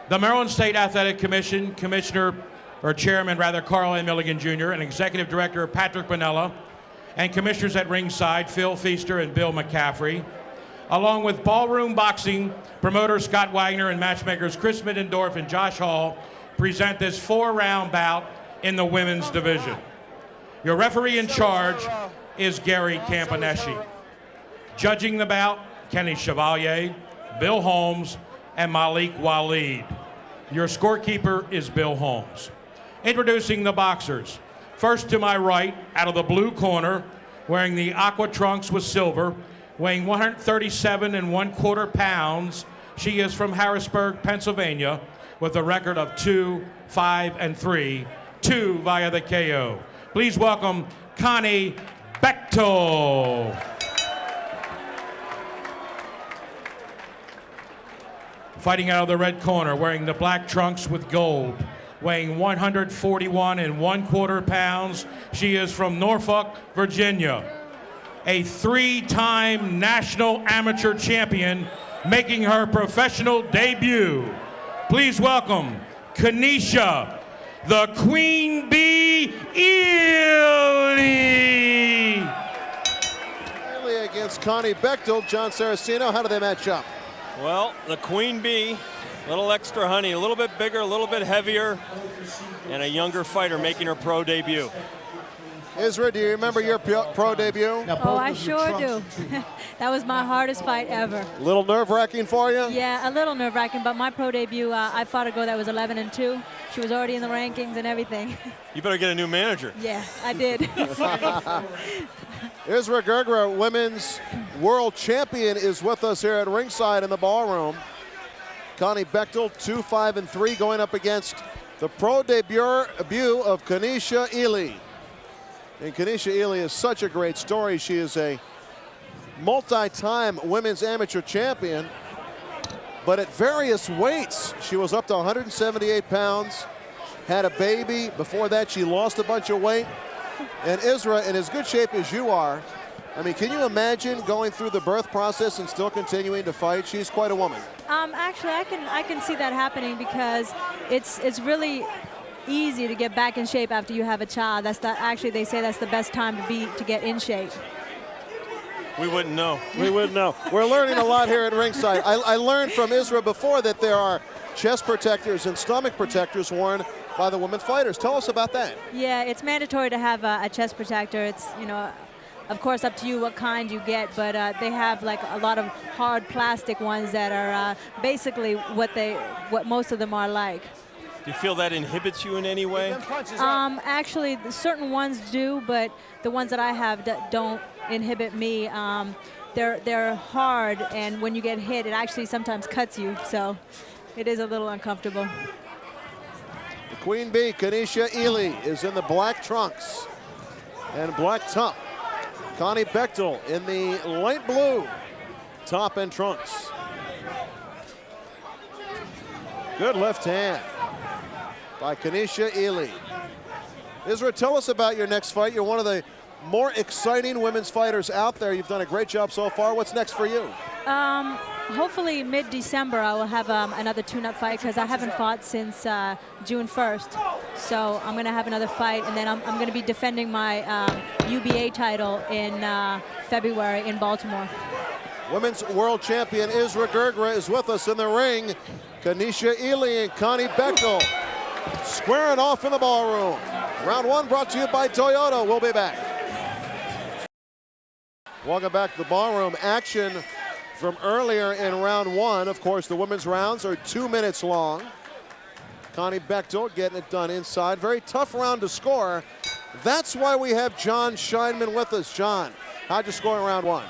The Maryland State Athletic Commission, Chairman Carl Milligan Jr., and Executive Director Patrick Bonella, and commissioners at ringside, Phil Feaster and Bill McCaffrey, along with Ballroom Boxing promoter Scott Wagner and matchmakers Chris Middendorf and Josh Hall, present this 4-round bout in the women's division. Your referee in charge is Gary Campaneschi. Judging the bout, Kenny Chevalier, Bill Holmes, and Malik Waleed. Your scorekeeper is Bill Holmes. Introducing the boxers. First to my right, out of the blue corner, wearing the aqua trunks with silver, weighing 137 1/4 pounds. She is from Harrisburg, Pennsylvania, with a record of 2-5-3, 2 via the KO. Please welcome Connie Bechtel. Fighting out of the red corner, wearing the black trunks with gold, weighing 141 1/4 pounds. She is from Norfolk, Virginia. A 3-time national amateur champion, making her professional debut. Please welcome Kanicia the Queen Bee, Ely. Ely against Connie Bechtel. Jon Saraceno, how do they match up? Well, the Queen Bee, a little extra honey, a little bit bigger, a little bit heavier, and a younger fighter making her pro debut. Israh, do you remember your pro debut? Oh, I sure do. That was my hardest fight ever. A little nerve-wracking for you? Yeah, a little nerve-wracking, but my pro debut, I fought a girl that was 11-2. She was already in the rankings and everything. You better get a new manager. Yeah, I did. Israh Girgrah, women's world champion, is with us here at ringside in the ballroom. Connie Bechtel, 2-5-3, going up against the pro debut of Kanicia, Ely. And Kanicia Ely is such a great story. She is a multi-time women's amateur champion, but at various weights. She was up to 178 pounds, had a baby. Before that, she lost a bunch of weight. And Israh, in as good shape as you are, I mean, can you imagine going through the birth process and still continuing to fight? She's quite a woman. Actually, I can see that happening because it's really easy to get back in shape after you have a child. Actually, they say that's the best time to get in shape. We wouldn't know. We wouldn't know. We're learning a lot here at ringside. I learned from Israh before that there are chest protectors and stomach protectors worn by the women fighters. Tell us about that. Yeah, it's mandatory to have a chest protector. It's, you know, of course up to you what kind you get, but they have like a lot of hard plastic ones that are basically what most of them are like. Do you feel that inhibits you in any way? Actually, certain ones do, but the ones that I have don't inhibit me. They're hard, and when you get hit, it actually sometimes cuts you, so it is a little uncomfortable. The Queen Bee, Kanicia Ely, is in the black trunks and black top. Connie Bechtel in the light blue top and trunks. Good left hand by Kanicia Ely. Israh, tell us about your next fight. You're one of the more exciting women's fighters out there. You've done a great job so far. What's next for you? Hopefully mid-December I will have another tune-up fight because I haven't fought since June 1st. So I'm going to have another fight, and then I'm going to be defending my UBA title in February in Baltimore. Women's world champion Israh Girgrah is with us in the ring. Kanicia Ely and Connie Bechtel squaring off in the ballroom. Round one brought to you by Toyota. We'll be back. Welcome back to the ballroom. Action from earlier in round one. Of course, the women's rounds are 2 minutes long. Connie Bechtel getting it done inside. Very tough round to score. That's why we have Jon Scheinman with us. Jon, how'd you score in round one?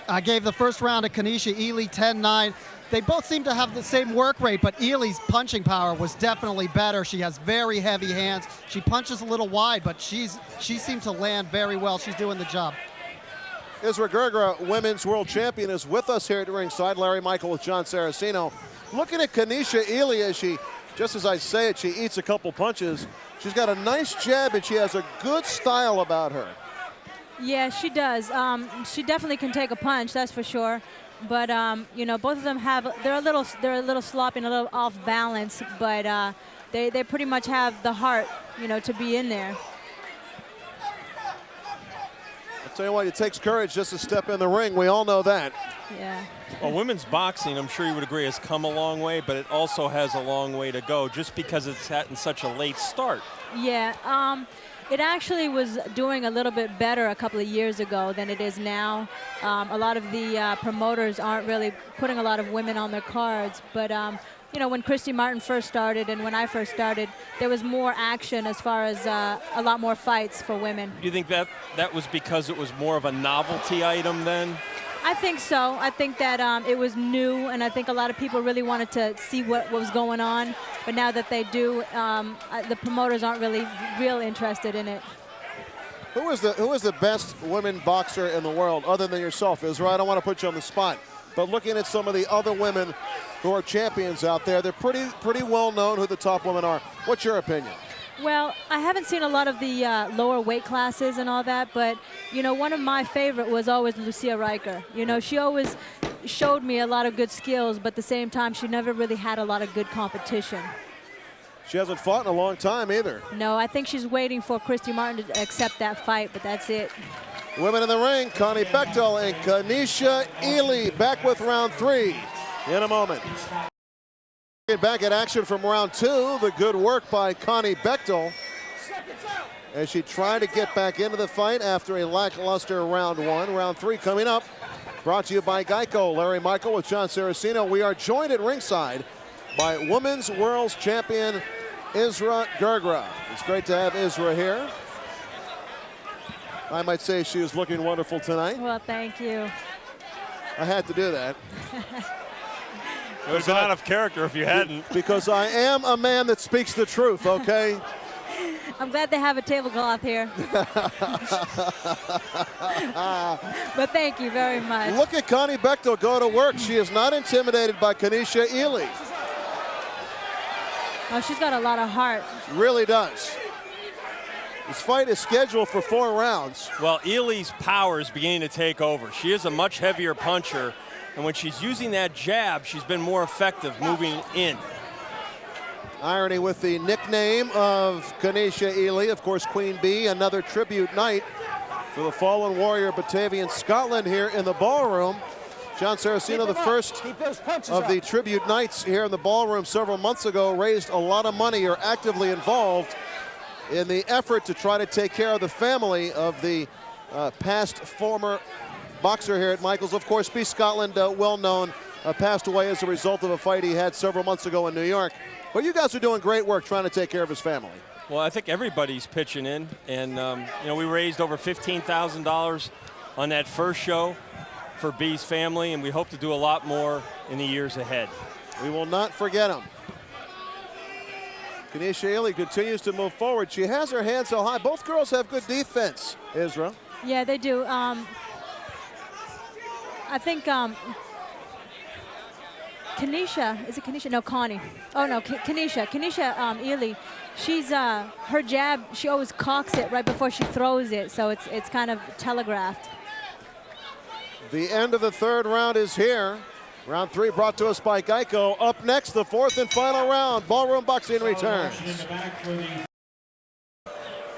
I gave the first round to Kanicia Ely 10-9. They both seem to have the same work rate, but Ely's punching power was definitely better. She has very heavy hands. She punches a little wide, but she seemed to land very well. She's doing the job. Israh Girgrah, women's world champion, is with us here at ringside. Larry Michael with Jon Saraceno. Looking at Kanicia Ely as she, just as I say it, she eats a couple punches. She's got a nice jab and she has a good style about her. Yeah, she does. She definitely can take a punch, that's for sure. But you know, both of them they're a little sloppy and a little off balance, but they pretty much have the heart, you know, to be in there. I'll tell you what, it takes courage just to step in the ring. We all know that. Yeah. Well, women's boxing, I'm sure you would agree, has come a long way, but it also has a long way to go just because it's had in such a late start. Yeah. It actually was doing a little bit better a couple of years ago than it is now. A lot of the promoters aren't really putting a lot of women on their cards. But, you know, when Christy Martin first started and when I first started, there was more action as far as a lot more fights for women. Do you think that was because it was more of a novelty item then? I think so. I think that it was new, and I think a lot of people really wanted to see what was going on. But now that they do, the promoters aren't really real interested in it. Who is the best women boxer in the world other than yourself, Israh? I don't want to put you on the spot, but looking at some of the other women who are champions out there, they're pretty well known who the top women are. What's your opinion? Well, I haven't seen a lot of the lower weight classes and all that, but, you know, one of my favorite was always Lucia Riker. You know, she always showed me a lot of good skills, but at the same time, she never really had a lot of good competition. She hasn't fought in a long time either. No, I think she's waiting for Christy Martin to accept that fight, but that's it. Women in the ring, Connie Bechtel and Kanicia Ely back with round 3 in a moment. Back at action from round 2, the good work by Connie Bechtel as she tried to get back into the fight after a lackluster round 1. Round 3 coming up, brought to you by Geico. Larry Michael with Jon Saraceno. We are joined at ringside by Women's World Champion Israh Girgrah. It's great to have Israh here. I might say she was looking wonderful tonight. Well, thank you. I had to do that. It would have been out of character if you hadn't. Because I am a man that speaks the truth, okay? I'm glad they have a tablecloth here. But thank you very much. Look at Connie Bechtel go to work. She is not intimidated by Kanicia Ely. Oh, she's got a lot of heart. She really does. This fight is scheduled for 4 rounds. Well, Ely's power is beginning to take over. She is a much heavier puncher, and when she's using that jab, she's been more effective moving in. Irony with the nickname of Kanicia Ely, of course, Queen Bee, another tribute night for the fallen warrior Batavian Scotland here in the ballroom. Jon Saraceno, the first of the tribute nights here in the ballroom several months ago, raised a lot of money. You're actively involved in the effort to try to take care of the family of the past former boxer here at Michaels. Of course, B. Scotland, well known, passed away as a result of a fight he had several months ago in New York. But you guys are doing great work trying to take care of his family. Well, I think everybody's pitching in, and you know, we raised over $15,000 on that first show for B's family, and we hope to do a lot more in the years ahead. We will not forget him. Kanicia Ely continues to move forward. She has her hands so high. Both girls have good defense, Israh. Yeah, they do. I think Kanicia, is it Kanicia? No, Connie. Oh no, Kanicia. Kanicia Ely, she's her jab, she always cocks it right before she throws it, so it's kind of telegraphed. The end of the 3rd round is here. Round 3 brought to us by Geico. Up next, the 4th and final round. Ballroom boxing returns.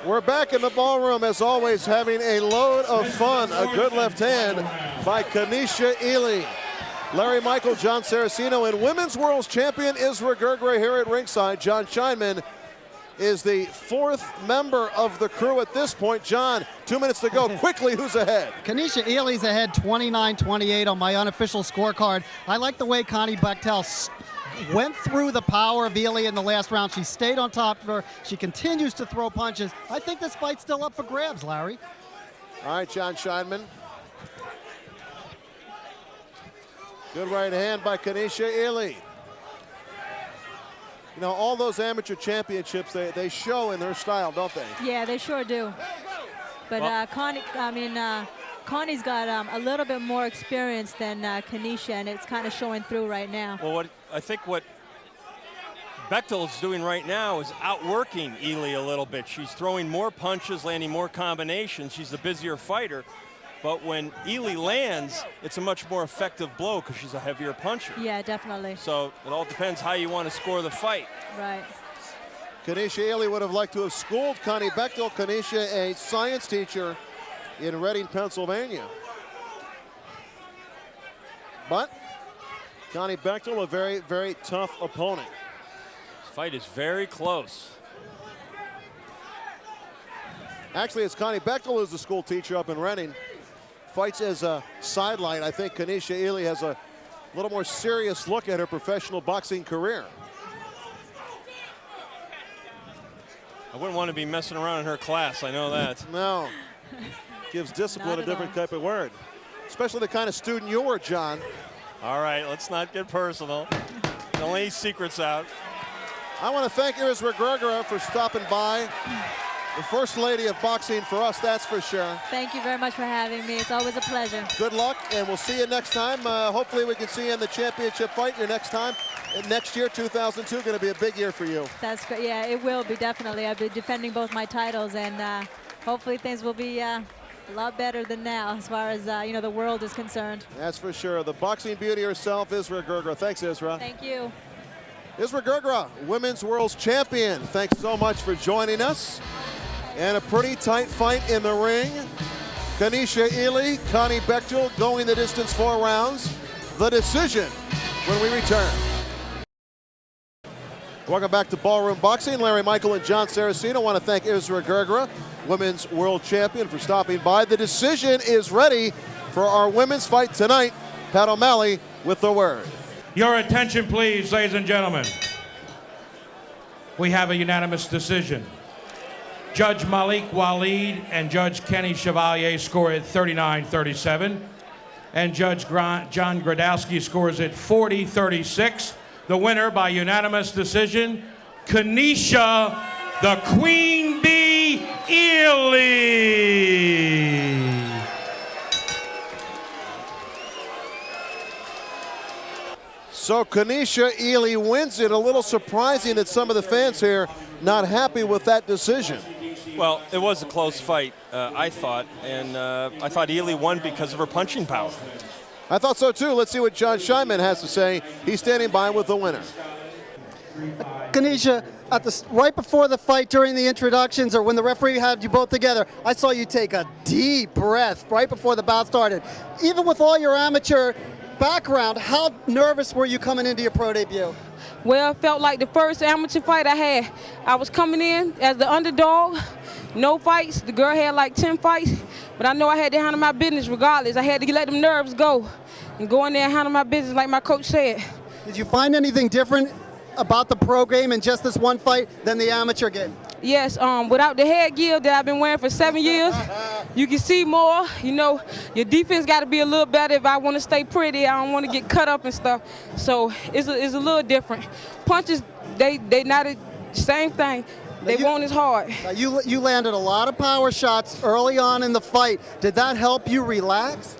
We're back in the ballroom, as always, having a load of fun. A good left hand by Kanicia Ely. Larry Michael, Jon Saraceno, and Women's World Champion Israh Girgrah here at ringside. John Scheinman is the 4th member of the crew at this point. John, 2 minutes to go. Quickly, who's ahead? Kanicia Ely's ahead 29-28 on my unofficial scorecard. I like the way Connie Bechtel went through the power of Ely in the last round. She stayed on top of her. She continues to throw punches. I think this fight's still up for grabs, Larry. All right, John Scheinman. Good right hand by Kanicia Ely. You know, all those amateur championships, they show in their style, don't they? Yeah, they sure do. But Connie's got a little bit more experience than Kanicia, and it's kind of showing through right now. Well, I think what Bechtel is doing right now is outworking Ely a little bit. She's throwing more punches, landing more combinations. She's the busier fighter. But when Ely lands, it's a much more effective blow because she's a heavier puncher. Yeah, definitely. So it all depends how you want to score the fight. Right. Kanicia Ely would have liked to have schooled Connie Bechtel. Kanicia, a science teacher in Reading, Pennsylvania. But Connie Bechtel, a very, very tough opponent. This fight is very close. Actually, it's Connie Bechtel who's the school teacher up in Reading. Fights as a sideline. I think Kanicia Ely has a little more serious look at her professional boxing career. I wouldn't want to be messing around in her class, I know that. No. Gives discipline a different type of word. Especially the kind of student you were, John. All right, let's not get personal. Don't let any secrets out. I want to thank Israh Girgrah for stopping by. The first lady of boxing for us, that's for sure. Thank you very much for having me. It's always a pleasure. Good luck, and we'll see you next time. Hopefully we can see you in the championship fight your next time. And next year, 2002, going to be a big year for you. That's great. Yeah, it will be, definitely. I'll be defending both my titles, and hopefully things will be a lot better than now as far as, you know, the world is concerned. That's for sure. The boxing beauty herself, Israh Girgrah. Thanks, Israh. Thank you. Israh Girgrah, Women's World Champion. Thanks so much for joining us. And a pretty tight fight in the ring. Kanicia, Ely, Connie, Bechtel going the distance 4 rounds. The decision when we return. Welcome back to Ballroom Boxing. Larry Michael and Jon Saraceno. Want to thank Israh Girgrah, Women's World Champion, for stopping by. The decision is ready for our women's fight tonight. Pat O'Malley with the word. Your attention, please, ladies and gentlemen. We have a unanimous decision. Judge Malik Waleed and Judge Kenny Chevalier score at 39-37. And Judge John Gradowski scores at 40-36. The winner by unanimous decision, Kanicia, the Queen Bee, Eley. So Kanicia, Ely wins it. A little surprising that some of the fans here not happy with that decision. Well, it was a close fight, I thought, and I thought Ely won because of her punching power. I thought so too. Let's see what John Scheinman has to say. He's standing by with the winner. Kanicia, right before the fight, during the introductions, or when the referee had you both together, I saw you take a deep breath right before the bout started. Even with all your amateur background, how nervous were you coming into your pro debut? Well, it felt like the first amateur fight I had. I was coming in as the underdog, no fights. The girl had like 10 fights, but I know I had to handle my business regardless. I had to let them nerves go and go in there and handle my business like my coach said. Did you find anything different about the pro game in just this one fight than the amateur game? Yes, without the headgear that I've been wearing for 7 years, you can see more. You know, your defense got to be a little better if I want to stay pretty. I don't want to get cut up and stuff. So it's a little different. Punches, they not the same thing. They won't as hard. You landed a lot of power shots early on in the fight. Did that help you relax?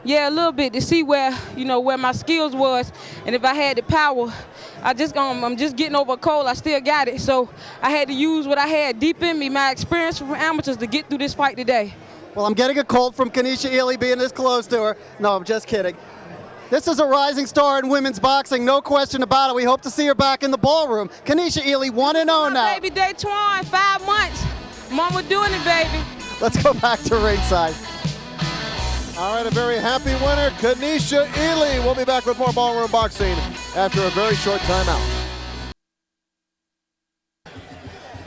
Yeah, a little bit, to see where my skills was, and if I had the power. I'm just getting over a cold. I still got it, so I had to use what I had deep in me, my experience from amateurs, to get through this fight today. Well, I'm getting a cold from Kanicia Ely being this close to her. No, I'm just kidding. This is a rising star in women's boxing, no question about it. We hope to see her back in the ballroom. Kanicia Ely, 1-0 now. Baby day 5 months. Mama doing it, baby. Let's go back to ringside. All right, a very happy winner, Kanicia Ely. We'll be back with more Ballroom Boxing after a very short timeout.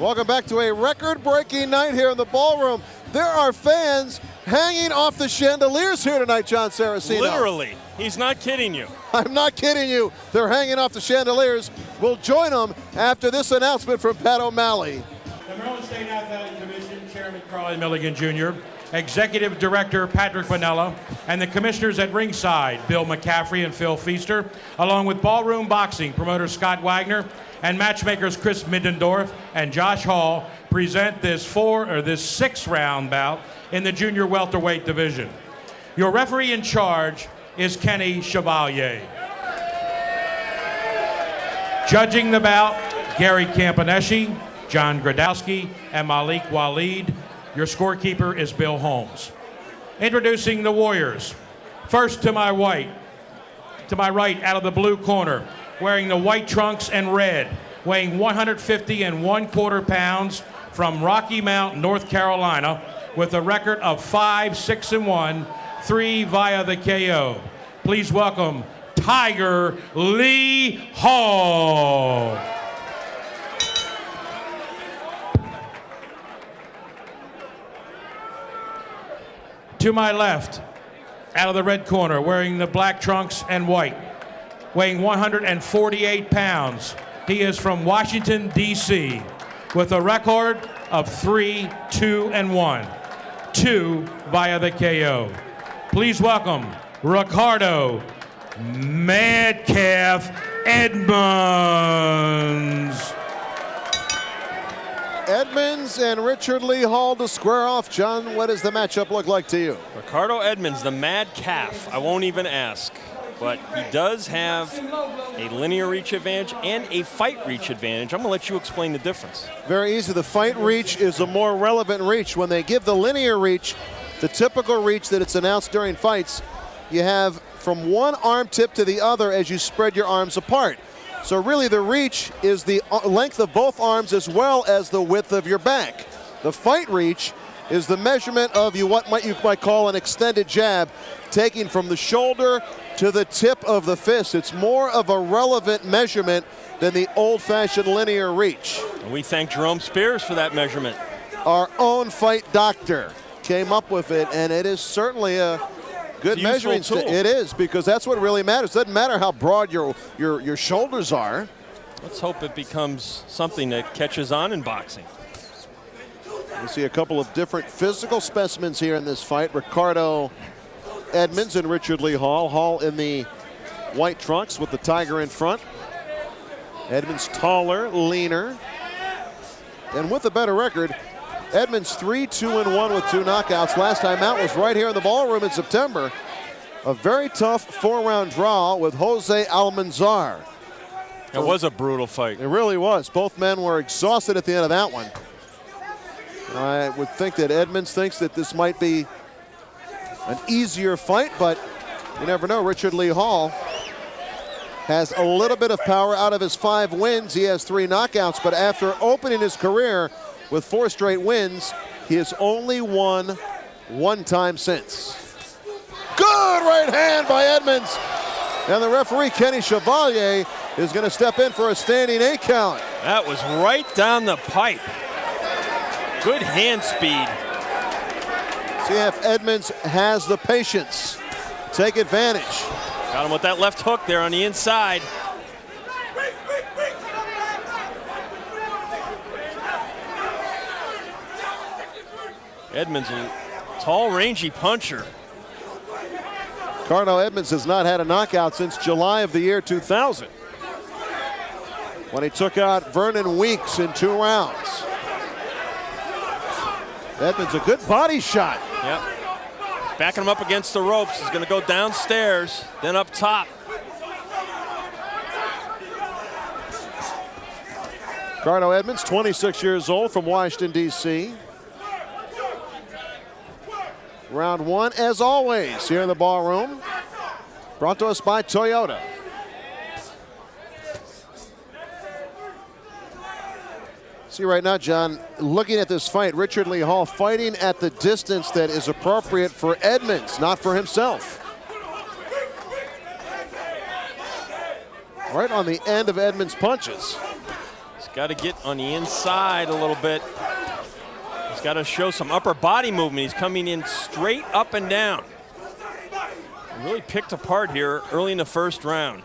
Welcome back to a record-breaking night here in the Ballroom. There are fans hanging off the chandeliers here tonight, Jon Saraceno. Literally. He's not kidding you. I'm not kidding you. They're hanging off the chandeliers. We'll join them after this announcement from Pat O'Malley. The Maryland State Athletic Commission Chairman Carlton Milligan Jr., Executive Director Patrick Bonella, and the commissioners at ringside, Bill McCaffrey and Phil Feaster, along with Ballroom Boxing promoter Scott Wagner and matchmakers Chris Middendorf and Josh Hall, present this 6-round bout in the junior welterweight division. Your referee in charge is Kenny Chevalier. Judging the bout, Gary Campaneschi, John Gradowski, and Malik Waleed. Your scorekeeper is Bill Holmes. Introducing the Warriors. First to my right, out of the blue corner, wearing the white trunks and red, weighing 150 1/4 pounds, from Rocky Mount, North Carolina, with a record of 5-6-1, 3 via the KO. Please welcome Tiger Lee Hall. To my left, out of the red corner, wearing the black trunks and white, weighing 148 pounds. He is from Washington, D.C., with a record of 3-2-1, 2 via the KO. Please welcome Ricardo Madcalf Edmonds. Edmonds and Richard Lee Hall to square off. John, what does the matchup look like to you? Ricardo Edmonds, the mad calf. I won't even ask. But he does have a linear reach advantage and a fight reach advantage. I'm going to let you explain the difference. Very easy. The fight reach is a more relevant reach. When they give the linear reach, the typical reach that it's announced during fights, you have from one arm tip to the other as you spread your arms apart. So really the reach is the length of both arms as well as the width of your back. The fight reach is the measurement of what you might call an extended jab, taking from the shoulder to the tip of the fist. It's more of a relevant measurement than the old-fashioned linear reach. And we thank Jerome Spears for that measurement. Our own fight doctor came up with it, and it is certainly a good measuring tool. It is, because that's what really matters. It doesn't matter how broad your shoulders are. Let's hope it becomes something that catches on in boxing. We see a couple of different physical specimens here in this fight. Ricardo Edmonds and Richard Lee Hall. Hall in the white trunks with the tiger in front. Edmonds taller, leaner, and with a better record. Edmonds 3-2-1 with 2 knockouts. Last time out was right here in the ballroom in September. A very tough 4-round draw with Jose Almanzar. It was a brutal fight. It really was. Both men were exhausted at the end of that one. I would think that Edmonds thinks that this might be an easier fight, but you never know. Richard Lee Hall has a little bit of power. Out of his 5 wins, he has 3 knockouts, but after opening his career with 4 straight wins, he has only won 1 time since. Good right hand by Edmonds. And the referee, Kenny Chevalier, is going to step in for a standing 8 count. That was right down the pipe. Good hand speed. See if Edmonds has the patience. Take advantage. Got him with that left hook there on the inside. Edmonds, a tall, rangy puncher. Ricardo Edmonds has not had a knockout since July of the year 2000, when he took out Vernon Weeks in 2 rounds. Edmonds, a good body shot. Yep. Backing him up against the ropes. He's going to go downstairs, then up top. Ricardo Edmonds, 26 years old, from Washington, D.C. Round 1, as always, here in the ballroom. Brought to us by Toyota. See right now, John, looking at this fight, Richard Lee Hall fighting at the distance that is appropriate for Edmonds, not for himself. Right on the end of Edmonds' punches. He's got to get on the inside a little bit. He's got to show some upper body movement. He's coming in straight up and down. Really picked apart here early in the first round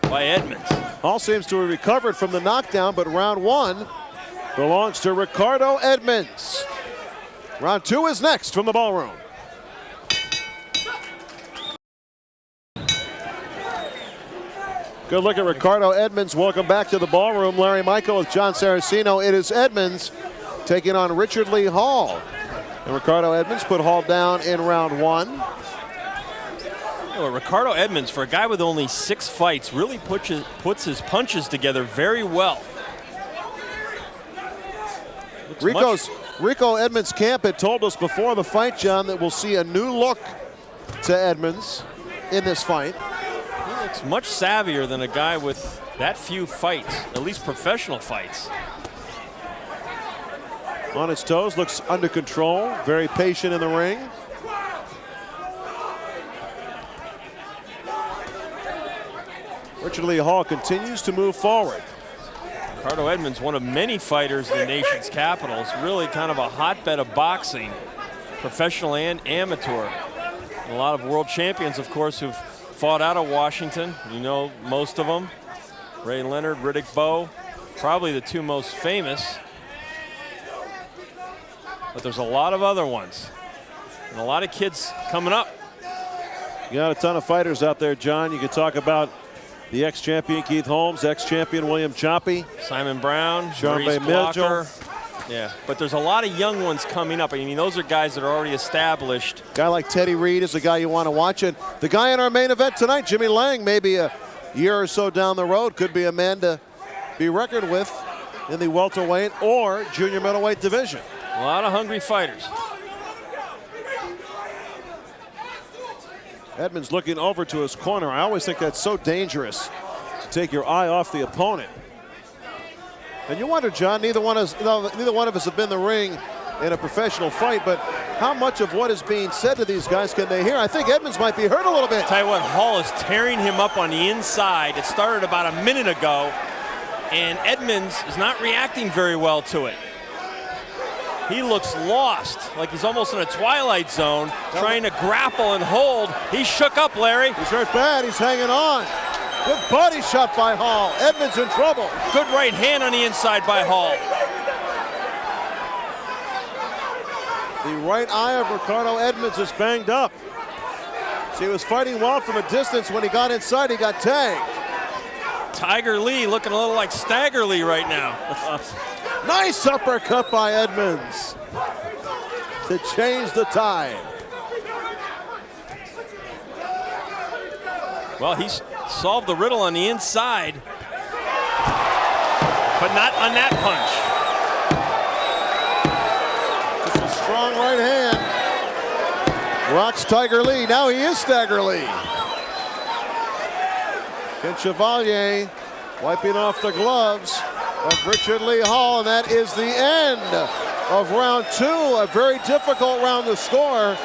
by Edmonds. Hall seems to have recovered from the knockdown, but round 1 belongs to Ricardo Edmonds. Round 2 is next from the ballroom. Good look at Ricardo Edmonds. Welcome back to the ballroom. Larry Michael with Jon Saraceno. It is Edmonds taking on Richard Lee Hall. And Ricardo Edmonds put Hall down in round 1. Well, Ricardo Edmonds, for a guy with only 6 fights, really puts his punches together very well. Rico Edmonds' camp had told us before the fight, John, that we'll see a new look to Edmonds in this fight. He looks much savvier than a guy with that few fights, at least professional fights. On his toes, looks under control, very patient in the ring. Richard Lee Hall continues to move forward. Ricardo Edmonds, one of many fighters in the nation's capital. It's really kind of a hotbed of boxing, professional and amateur. And a lot of world champions, of course, who've fought out of Washington. You know most of them. Ray Leonard, Riddick Bowe, probably the 2 most famous. But there's a lot of other ones. And a lot of kids coming up. You got a ton of fighters out there, John. You could talk about the ex-champion Keith Holmes, ex-champion William Choppy, Simon Brown, Charmaine Mitchell. Yeah, but there's a lot of young ones coming up. I mean, those are guys that are already established. A guy like Teddy Reed is a guy you want to watch. And the guy in our main event tonight, Jimmy Lange, maybe a year or so down the road, could be a man to be reckoned with in the welterweight or junior middleweight division. A lot of hungry fighters. Edmonds looking over to his corner. I always think that's so dangerous. take your eye off the opponent. And you wonder, John, neither one of us have been in the ring in a professional fight, but how much of what is being said to these guys can they hear? I think Edmonds might be hurt a little bit. Tell you what, Hall is tearing him up on the inside. It started about a minute ago, and Edmonds is not reacting very well to it. He looks lost, like he's almost in a twilight zone, trying to grapple and hold. He's shook up, Larry. He's hurt bad, he's hanging on. Good body shot by Hall. Edmonds in trouble. Good right hand on the inside by Hall. The right eye of Ricardo Edmonds is banged up. So he was fighting well from a distance. When he got inside, he got tagged. Tiger Lee looking a little like Stagger Lee right now. Nice uppercut by Edmonds to change the tide. Well, he's solved the riddle on the inside, but not on that punch. Strong right hand. Rocks Tiger Lee. Now he is Stagger Lee. Ken Chevalier wiping off the gloves of Richard Lee Hall, and that is the end of round 2. A very difficult round to score.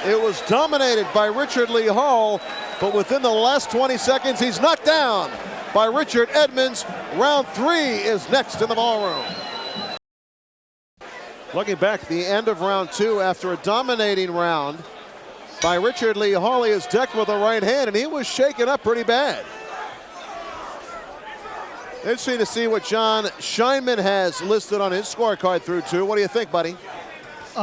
It was dominated by Richard Lee Hall, but within the last 20 seconds, he's knocked down by Richard Edmonds. Round 3 is next in the ballroom. Looking back at the end of round 2 after a dominating round by Richard Lee Hall, he is decked with a right hand, and he was shaken up pretty bad. Interesting to see what John Scheinman has listed on his scorecard through 2. What do you think, buddy?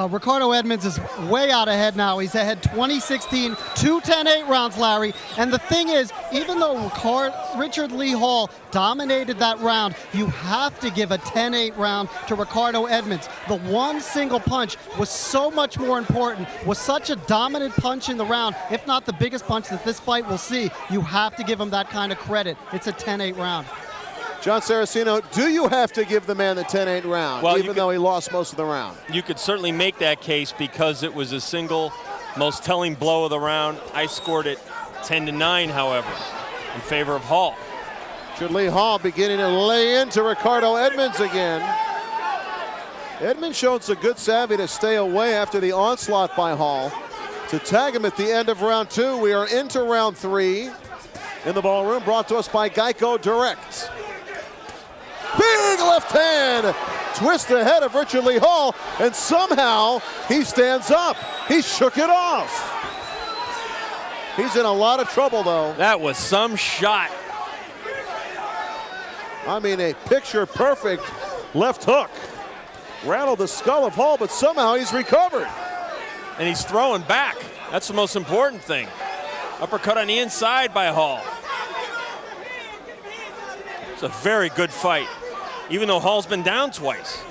Ricardo Edmonds is way out ahead now. He's ahead 20-16, 2 10-8 rounds, Larry. And the thing is, even though Richard Lee Hall dominated that round, you have to give a 10-8 round to Ricardo Edmonds. The one single punch was so much more important, was such a dominant punch in the round, if not the biggest punch that this fight will see. You have to give him that kind of credit. It's a 10-8 round. Jon Saraceno, do you have to give the man the 10-8 round, well, even though he lost most of the round? You could certainly make that case because it was the single most telling blow of the round. I scored it 10-9, however, in favor of Hall. Richard Lee Hall beginning to lay into Ricardo Edmonds again. Edmonds showed some good savvy to stay away after the onslaught by Hall. To tag him at the end of round 2, we are into round 3 in the ballroom, brought to us by Geico Direct. Big left hand, twist the head of Richard Lee Hall, and somehow he stands up. He shook it off. He's in a lot of trouble, though. That was some shot. I mean, a picture-perfect left hook. Rattled the skull of Hall, but somehow he's recovered. And he's throwing back. That's the most important thing. Uppercut on the inside by Hall. It's a very good fight, even though Hall's been down twice.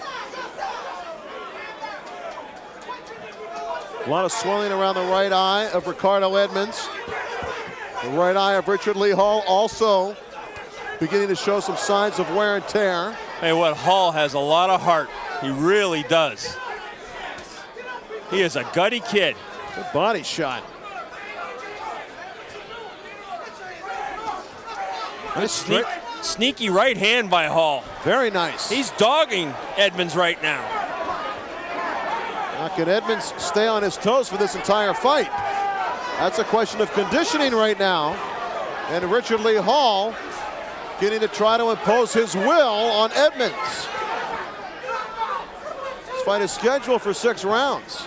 A lot of swelling around the right eye of Ricardo Edmonds. The right eye of Richard Lee Hall also beginning to show some signs of wear and tear. Hey, what, Hall has a lot of heart. He really does. He is a gutty kid. Good body shot. Nice sneaky right hand by Hall. Very nice. He's dogging Edmonds right now. Now can Edmonds stay on his toes for this entire fight? That's a question of conditioning right now. And Richard Lee Hall getting to try to impose his will on Edmonds. This fight is scheduled for 6 rounds.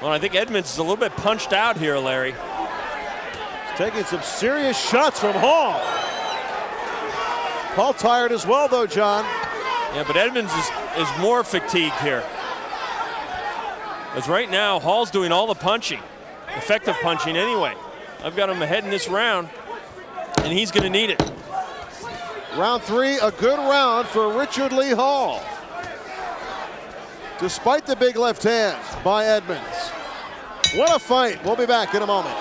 Well, I think Edmonds is a little bit punched out here, Larry. Taking some serious shots from Hall. Hall tired as well, though, John. Yeah, but Edmonds is more fatigued here. Because right now, Hall's doing all the punching. Effective punching anyway. I've got him ahead in this round, and he's going to need it. Round 3, a good round for Richard Lee Hall. Despite the big left hand by Edmonds. What a fight. We'll be back in a moment.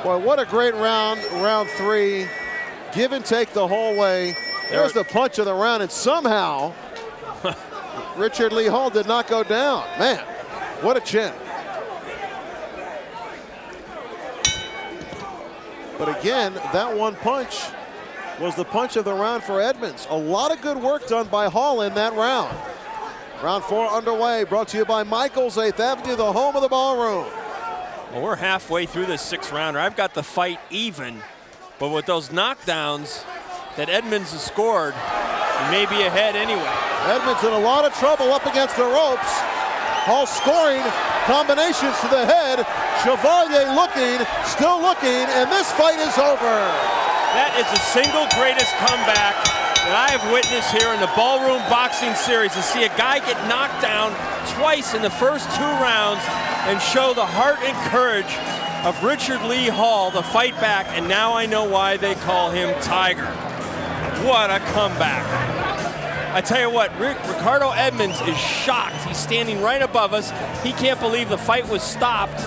Boy, what a great round, round 3. Give and take the whole way. There's the punch of the round, and somehow Richard Lee Hall did not go down. Man, what a chin. But again, that one punch was the punch of the round for Edmonds. A lot of good work done by Hall in that round. Round 4 underway, brought to you by Michael's 8th Avenue, the home of the Ballroom. Well, we're halfway through this 6th rounder. I've got the fight even, but with those knockdowns that Edmonds has scored, he may be ahead anyway. Edmonds in a lot of trouble up against the ropes. Hall scoring combinations to the head. Chevalier looking, still looking, and this fight is over. That is the single greatest comeback that I have witnessed here in the Ballroom Boxing Series, to see a guy get knocked down twice in the first 2 rounds and show the heart and courage of Richard Lee Hall to fight back, and now I know why they call him Tiger. What a comeback. I tell you what, Ricardo Edmonds is shocked. He's standing right above us. He can't believe the fight was stopped.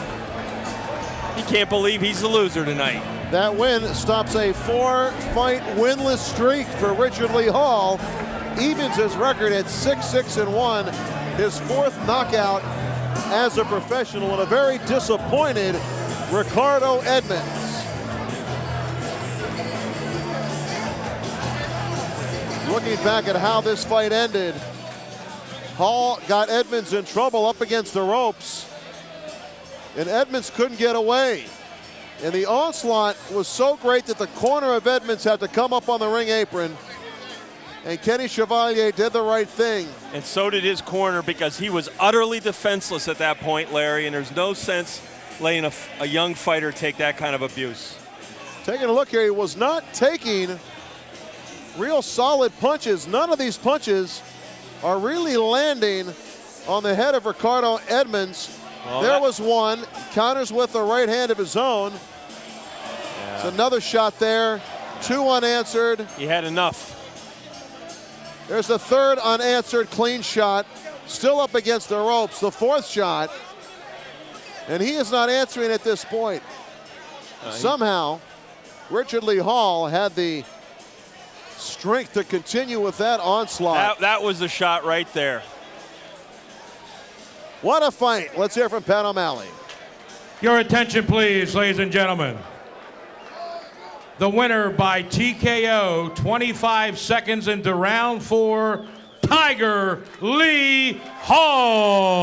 He can't believe he's the loser tonight. That win stops a 4-fight winless streak for Richard Lee Hall. Evens his record at 6-6-1. His 4th knockout as a professional, and a very disappointed Ricardo Edmonds. Looking back at how this fight ended, Hall got Edmonds in trouble up against the ropes, and Edmonds couldn't get away. And the onslaught was so great that the corner of Edmonds had to come up on the ring apron, and Kenny Chevalier did the right thing. And so did his corner, because he was utterly defenseless at that point, Larry, and there's no sense letting a young fighter take that kind of abuse. Taking a look here, he was not taking real solid punches. None of these punches are really landing on the head of Ricardo Edmonds. Well, there was one, counters with the right hand of his own. Yeah. It's another shot there, 2 unanswered. He had enough. There's the 3rd unanswered clean shot, still up against the ropes, the 4th shot. And he is not answering at this point. Somehow, Richard Lee Hall had the strength to continue with that onslaught. That was the shot right there. What a fight. Let's hear from Pat O'Malley. Your attention, please, ladies and gentlemen. The winner by TKO, 25 seconds into round 4, Tiger Lee Hall.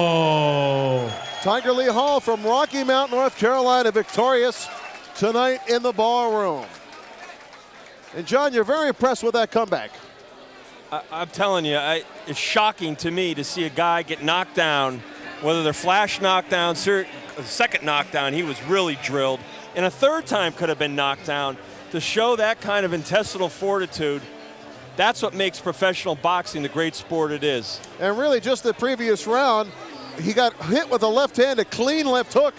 Tiger Lee Hall from Rocky Mount, North Carolina, victorious tonight in the Ballroom. And John, you're very impressed with that comeback. I'm telling you, it's shocking to me to see a guy get knocked down, whether they're flash knockdowns, a second knockdown, he was really drilled, and a 3rd time could have been knocked down. To show that kind of intestinal fortitude, that's what makes professional boxing the great sport it is. And really, just the previous round, he got hit with a left hand, a clean left hook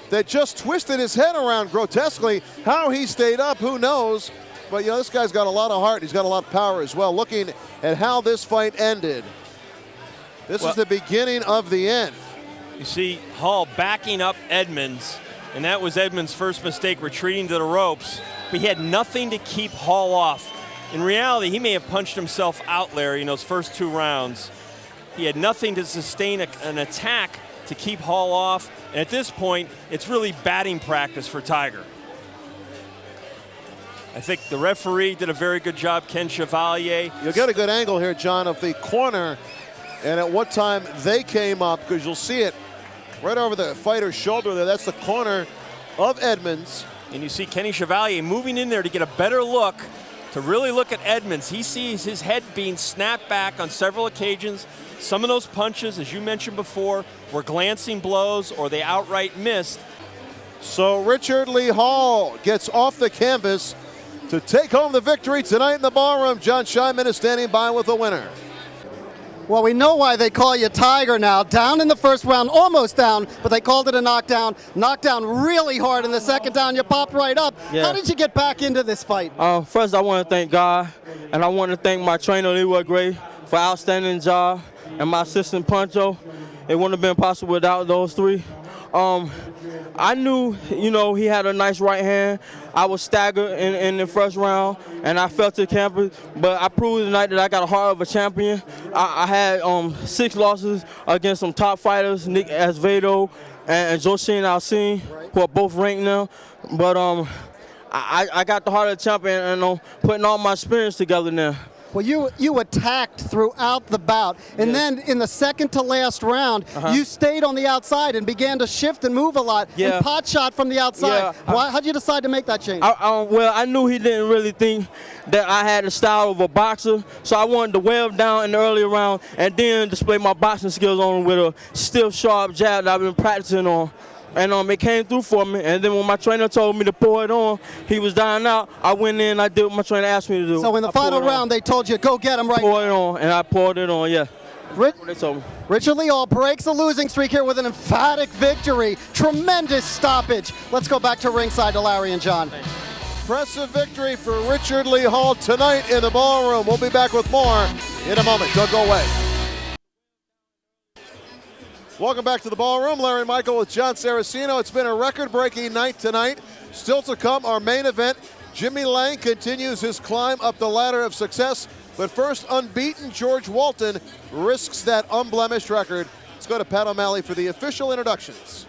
that just twisted his head around grotesquely. How he stayed up, who knows? But, you know, this guy's got a lot of heart. He's got a lot of power as well. Looking at how this fight ended, this is the beginning of the end. You see Hall backing up Edmonds, and that was Edmonds' first mistake, retreating to the ropes. But he had nothing to keep Hall off. In reality, he may have punched himself out, Larry, in those first 2 rounds. He had nothing to sustain an attack to keep Hall off. And at this point, it's really batting practice for Tiger. I think the referee did a very good job, Ken Chevalier. You'll get a good angle here, John, of the corner and at what time they came up, because you'll see it right over the fighter's shoulder there. That's the corner of Edmonds. And you see Kenny Chevalier moving in there to get a better look, to really look at Edmonds. He sees his head being snapped back on several occasions. Some of those punches, as you mentioned before, were glancing blows or they outright missed. So Richard Lee Hall gets off the canvas to take home the victory tonight in the Ballroom. John Scheinman is standing by with the winner. Well, we know why they call you Tiger now. Down in the first round, almost down, but they called it a knockdown. Knocked down really hard in the second down. You popped right up. Yeah. How did you get back into this fight? First, I want to thank God, and I want to thank my trainer, Ely Girgrah, for outstanding job, and my assistant, Pancho. It wouldn't have been possible without those 3. I knew, he had a nice right hand. I was staggered in the first round, and I fell to the canvas. But I proved tonight that I got a heart of a champion. I had 6 losses against some top fighters, Nick Azevedo and Joshin Alcine, who are both ranked now. But I got the heart of the champion, and putting all my experience together now. Well, you attacked throughout the bout, and then in the second to last round, you stayed on the outside and began to shift and move a lot, and pot shot from the outside. How'd you decide to make that change? Well, I knew he didn't really think that I had the style of a boxer, so I wanted to wear him down in the early round and then display my boxing skills on him with a stiff, sharp jab that I've been practicing on. And it came through for me. And then when my trainer told me to pour it on, he was dying out. I went in, I did what my trainer asked me to do. So in the final round, they told you, go get him right now. Pour it on, and I poured it on, yeah. Richard Leal breaks a losing streak here with an emphatic victory. Tremendous stoppage. Let's go back to ringside to Larry and John. Impressive victory for Richard Leal tonight in the ballroom. We'll be back with more in a moment. Don't go away. Welcome back to the ballroom. Larry Michael with Jon Saraceno. It's been a record-breaking night tonight. Still to come, our main event. Jimmy Lange continues his climb up the ladder of success. But first, unbeaten George Walton risks that unblemished record. Let's go to Pat O'Malley for the official introductions.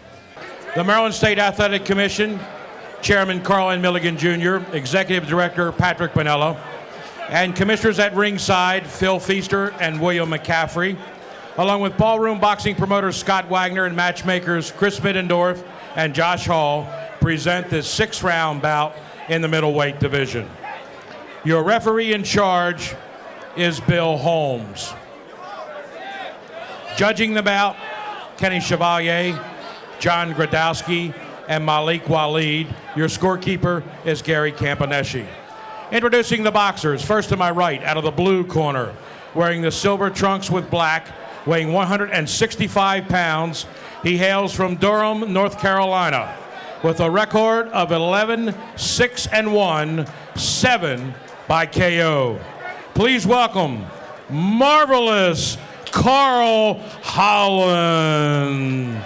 The Maryland State Athletic Commission, Chairman Carlton Milligan Jr., Executive Director Patrick Pinello, and commissioners at ringside, Phil Feaster and William McCaffrey, along with ballroom boxing promoters Scott Wagner and matchmakers Chris Middendorf and Josh Hall, present this 6-round bout in the middleweight division. Your referee in charge is Bill Holmes. Judging the bout, Kenny Chevalier, John Gradowski, and Malik Waleed. Your scorekeeper is Gary Campaneschi. Introducing the boxers, first to my right, out of the blue corner, wearing the silver trunks with black, weighing 165 pounds. He hails from Durham, North Carolina, with a record of 11-6-1, 7 by KO. Please welcome Marvelous Carl Holland.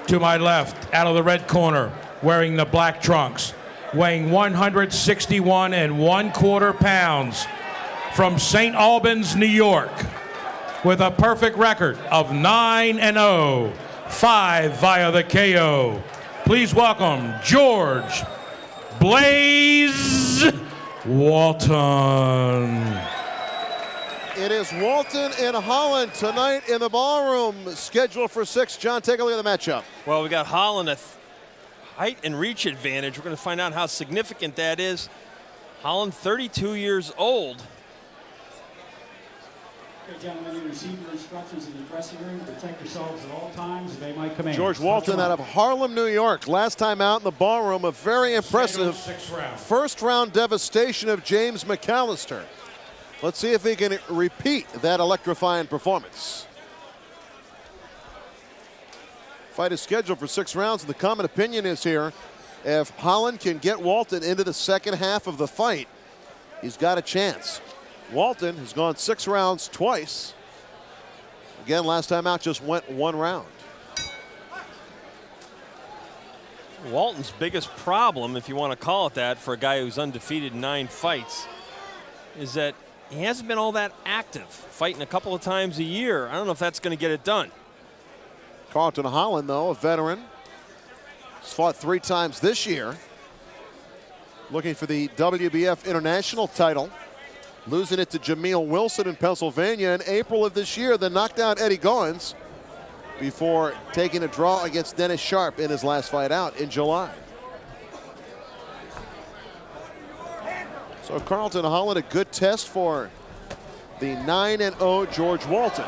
To my left, out of the red corner, wearing the black trunks, weighing 161 1/4 pounds, from St. Albans, New York, with a perfect record of 9-0, 5 via the KO. Please welcome George Blaze Walton. It is Walton and Holland tonight in the ballroom, scheduled for 6. John, take a look at the matchup. Well, we got Holland a height and reach advantage. We're going to find out how significant that is. Holland, 32 years old. Okay, gentlemen, you receive your instructions in the dressing room. Protect yourselves at all times. Obey my commands. George Walton out of Harlem, New York. Last time out in the ballroom, a very impressive first-round devastation of James McAllister. Let's see if he can repeat that electrifying performance. Fight is scheduled for 6 rounds, and the common opinion is here, if Holland can get Walton into the second half of the fight, he's got a chance. Walton has gone 6 rounds twice. Again, last time out just went 1 round. Walton's biggest problem, if you want to call it that, for a guy who's undefeated in 9 fights, is that he hasn't been all that active, fighting a couple of times a year. I don't know if that's going to get it done. Carlton Holland, though, a veteran. He's fought 3 times this year. Looking for the WBF International title. Losing it to Jameel Wilson in Pennsylvania in April of this year, then knocked down Eddie Goins before taking a draw against Dennis Sharp in his last fight out in July. So Carlton Holland, a good test for the 9-0 George Walton.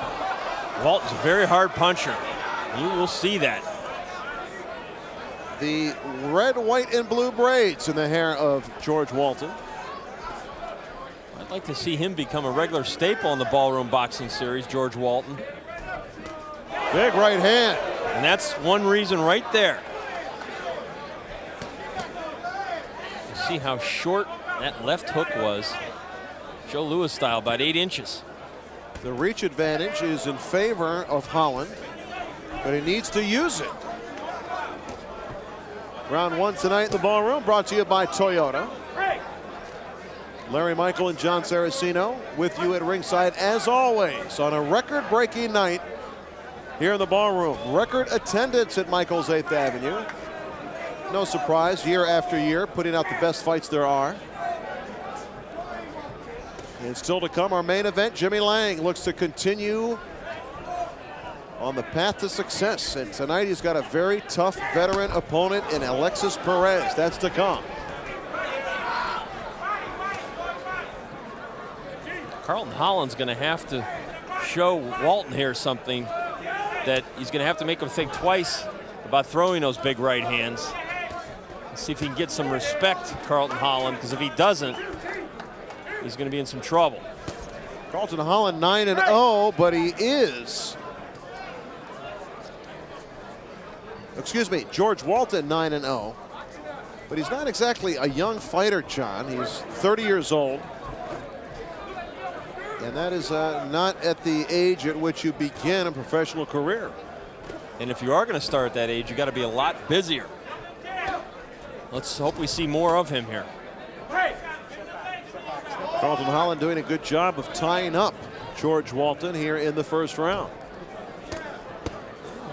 Walton's a very hard puncher. You will see that. The red, white, and blue braids in the hair of George Walton. I'd like to see him become a regular staple in the Ballroom Boxing Series, George Walton. Big right hand. And that's one reason right there. You see how short that left hook was. Joe Louis style, about 8 inches. The reach advantage is in favor of Holland, but he needs to use it. Round 1 tonight in the ballroom, brought to you by Toyota. Larry Michael and Jon Saraceno with you at ringside as always on a record-breaking night here in the ballroom. Record attendance at Michael's 8th Avenue. No surprise, year after year, putting out the best fights there are. And still to come, our main event, Jimmy Lange looks to continue on the path to success. And tonight he's got a very tough veteran opponent in Alexis Perez. That's to come. Carlton Holland's going to have to show Walton here something that he's going to have to make him think twice about throwing those big right hands. Let's see if he can get some respect, Carlton Holland, because if he doesn't, he's going to be in some trouble. Carlton Holland 9-0, but he is, excuse me, George Walton 9-0, but he's not exactly a young fighter, John. He's 30 years old. And that is not at the age at which you begin a professional career. And if you are going to start at that age, you got to be a lot busier. Let's hope we see more of him here. Carlton Holland doing a good job of tying up George Walton here in the first round.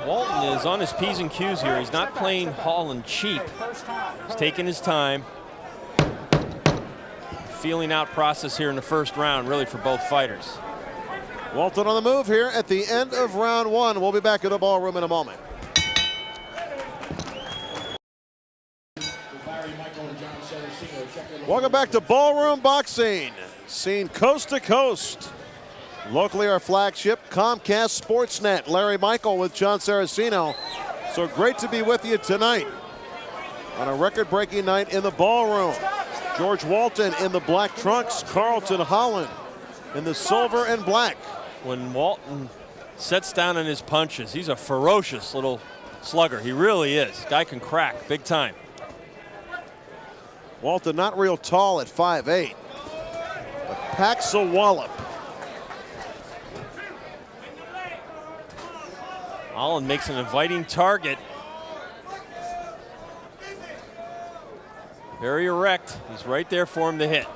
Walton is on his P's and Q's here. He's not playing Holland cheap. He's taking his time. Feeling out process here in the first round, really, for both fighters. Walton on the move here at the end of round one. We'll be back in the ballroom in a moment. Welcome back to Ballroom Boxing, seen coast to coast. Locally, our flagship, Comcast Sportsnet. Larry Michael with Jon Saraceno. So great to be with you tonight on a record-breaking night in the ballroom. George Walton in the black trunks, Carlton Holland in the silver and black. When Walton sets down in his punches, he's a ferocious little slugger. He really is. Guy can crack big time. Walton not real tall at 5'8", but packs a wallop. Holland makes an inviting target. Very erect. He's right there for him to hit.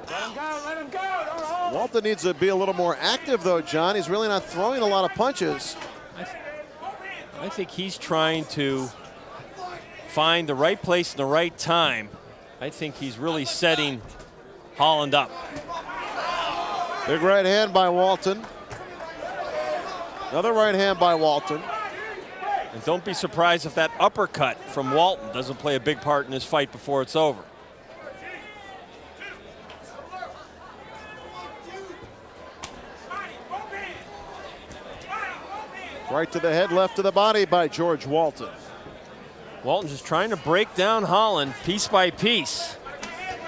Let him go. Walton needs to be a little more active, though, John. He's really not throwing a lot of punches. I think he's trying to find the right place and the right time. I think he's really setting Holland up. Big right hand by Walton. Another right hand by Walton. And don't be surprised if that uppercut from Walton doesn't play a big part in this fight before it's over. Right to the head, left to the body by George Walton. Walton just trying to break down Holland piece by piece.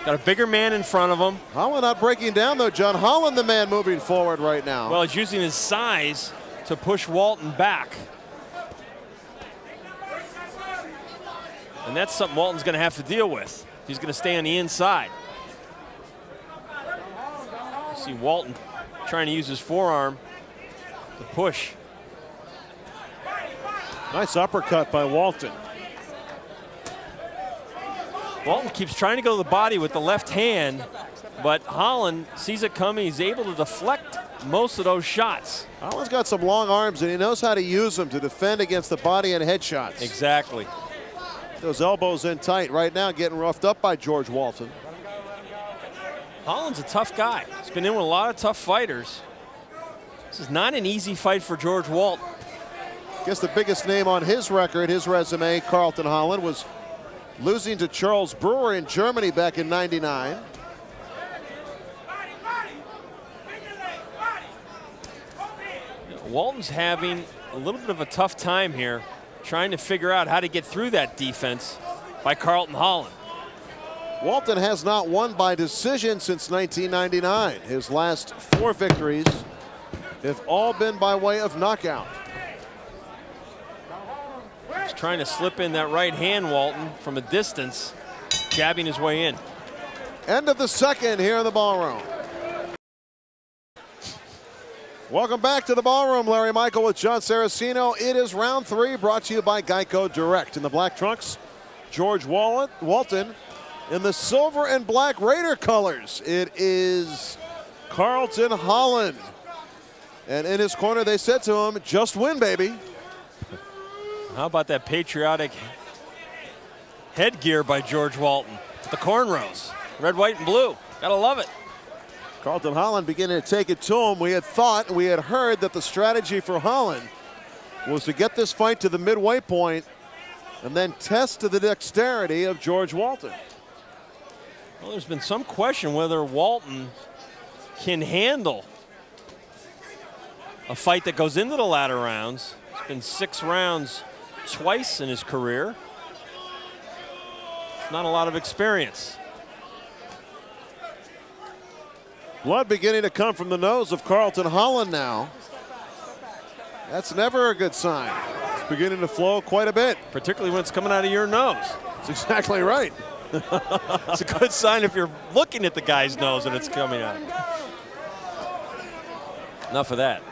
Got a bigger man in front of him. Holland not breaking down, though, John. Holland the man moving forward right now. Well, he's using his size to push Walton back. And that's something Walton's going to have to deal with. He's going to stay on the inside. You see Walton trying to use his forearm to push. Nice uppercut by Walton. Walton keeps trying to go to the body with the left hand, but Holland sees it coming. He's able to deflect most of those shots. Holland's got some long arms, and he knows how to use them to defend against the body and head shots. Exactly. Those elbows in tight right now, getting roughed up by George Walton. Holland's a tough guy. He's been in with a lot of tough fighters. This is not an easy fight for George Walton. I guess the biggest name on his record, his resume, Carlton Holland, was losing to Charles Brewer in Germany back in '99. Walton's having a little bit of a tough time here, trying to figure out how to get through that defense by Carlton Holland. Walton has not won by decision since 1999. His last 4 victories have all been by way of knockout. He's trying to slip in that right hand, Walton, from a distance, jabbing his way in. End of the second here in the ballroom. Welcome back to the ballroom. Larry Michael with Jon Saraceno. It is round 3, brought to you by Geico Direct. In the black trunks, George Walton. In the silver and black Raider colors, it is Carlton Holland. And in his corner, they said to him, just win, baby. How about that patriotic headgear by George Walton? The cornrows, red, white, and blue. Gotta love it. Carlton Holland beginning to take it to him. We had heard that the strategy for Holland was to get this fight to the midway point and then test to the dexterity of George Walton. Well, there's been some question whether Walton can handle a fight that goes into the latter rounds. It's been 6 rounds twice in his career. Not a lot of experience. Blood beginning to come from the nose of Carlton Holland now. That's never a good sign. It's beginning to flow quite a bit. Particularly when it's coming out of your nose. That's exactly right. It's a good sign if you're looking at the guy's nose and it's coming out. Enough of that.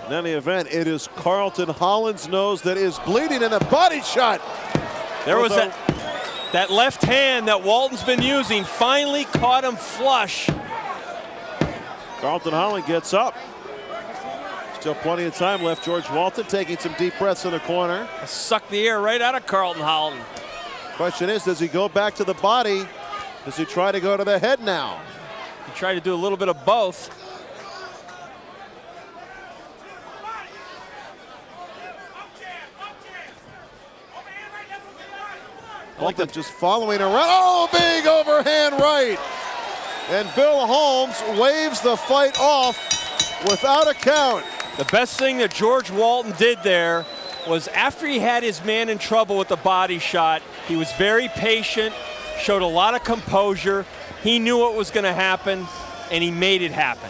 In any event, it is Carlton Holland's nose that is bleeding, and a body shot. There was that left hand that Walton's been using finally caught him flush. Carlton Holland gets up. Still plenty of time left. George Walton taking some deep breaths in the corner. Suck the air right out of Carlton Holland. Question is, does he go back to the body? Does he try to go to the head now? He tried to do a little bit of both. Walton just following around. Oh, big overhand right. And Bill Holmes waves the fight off without a count. The best thing that George Walton did there was after he had his man in trouble with the body shot, he was very patient, showed a lot of composure. He knew what was going to happen, and he made it happen.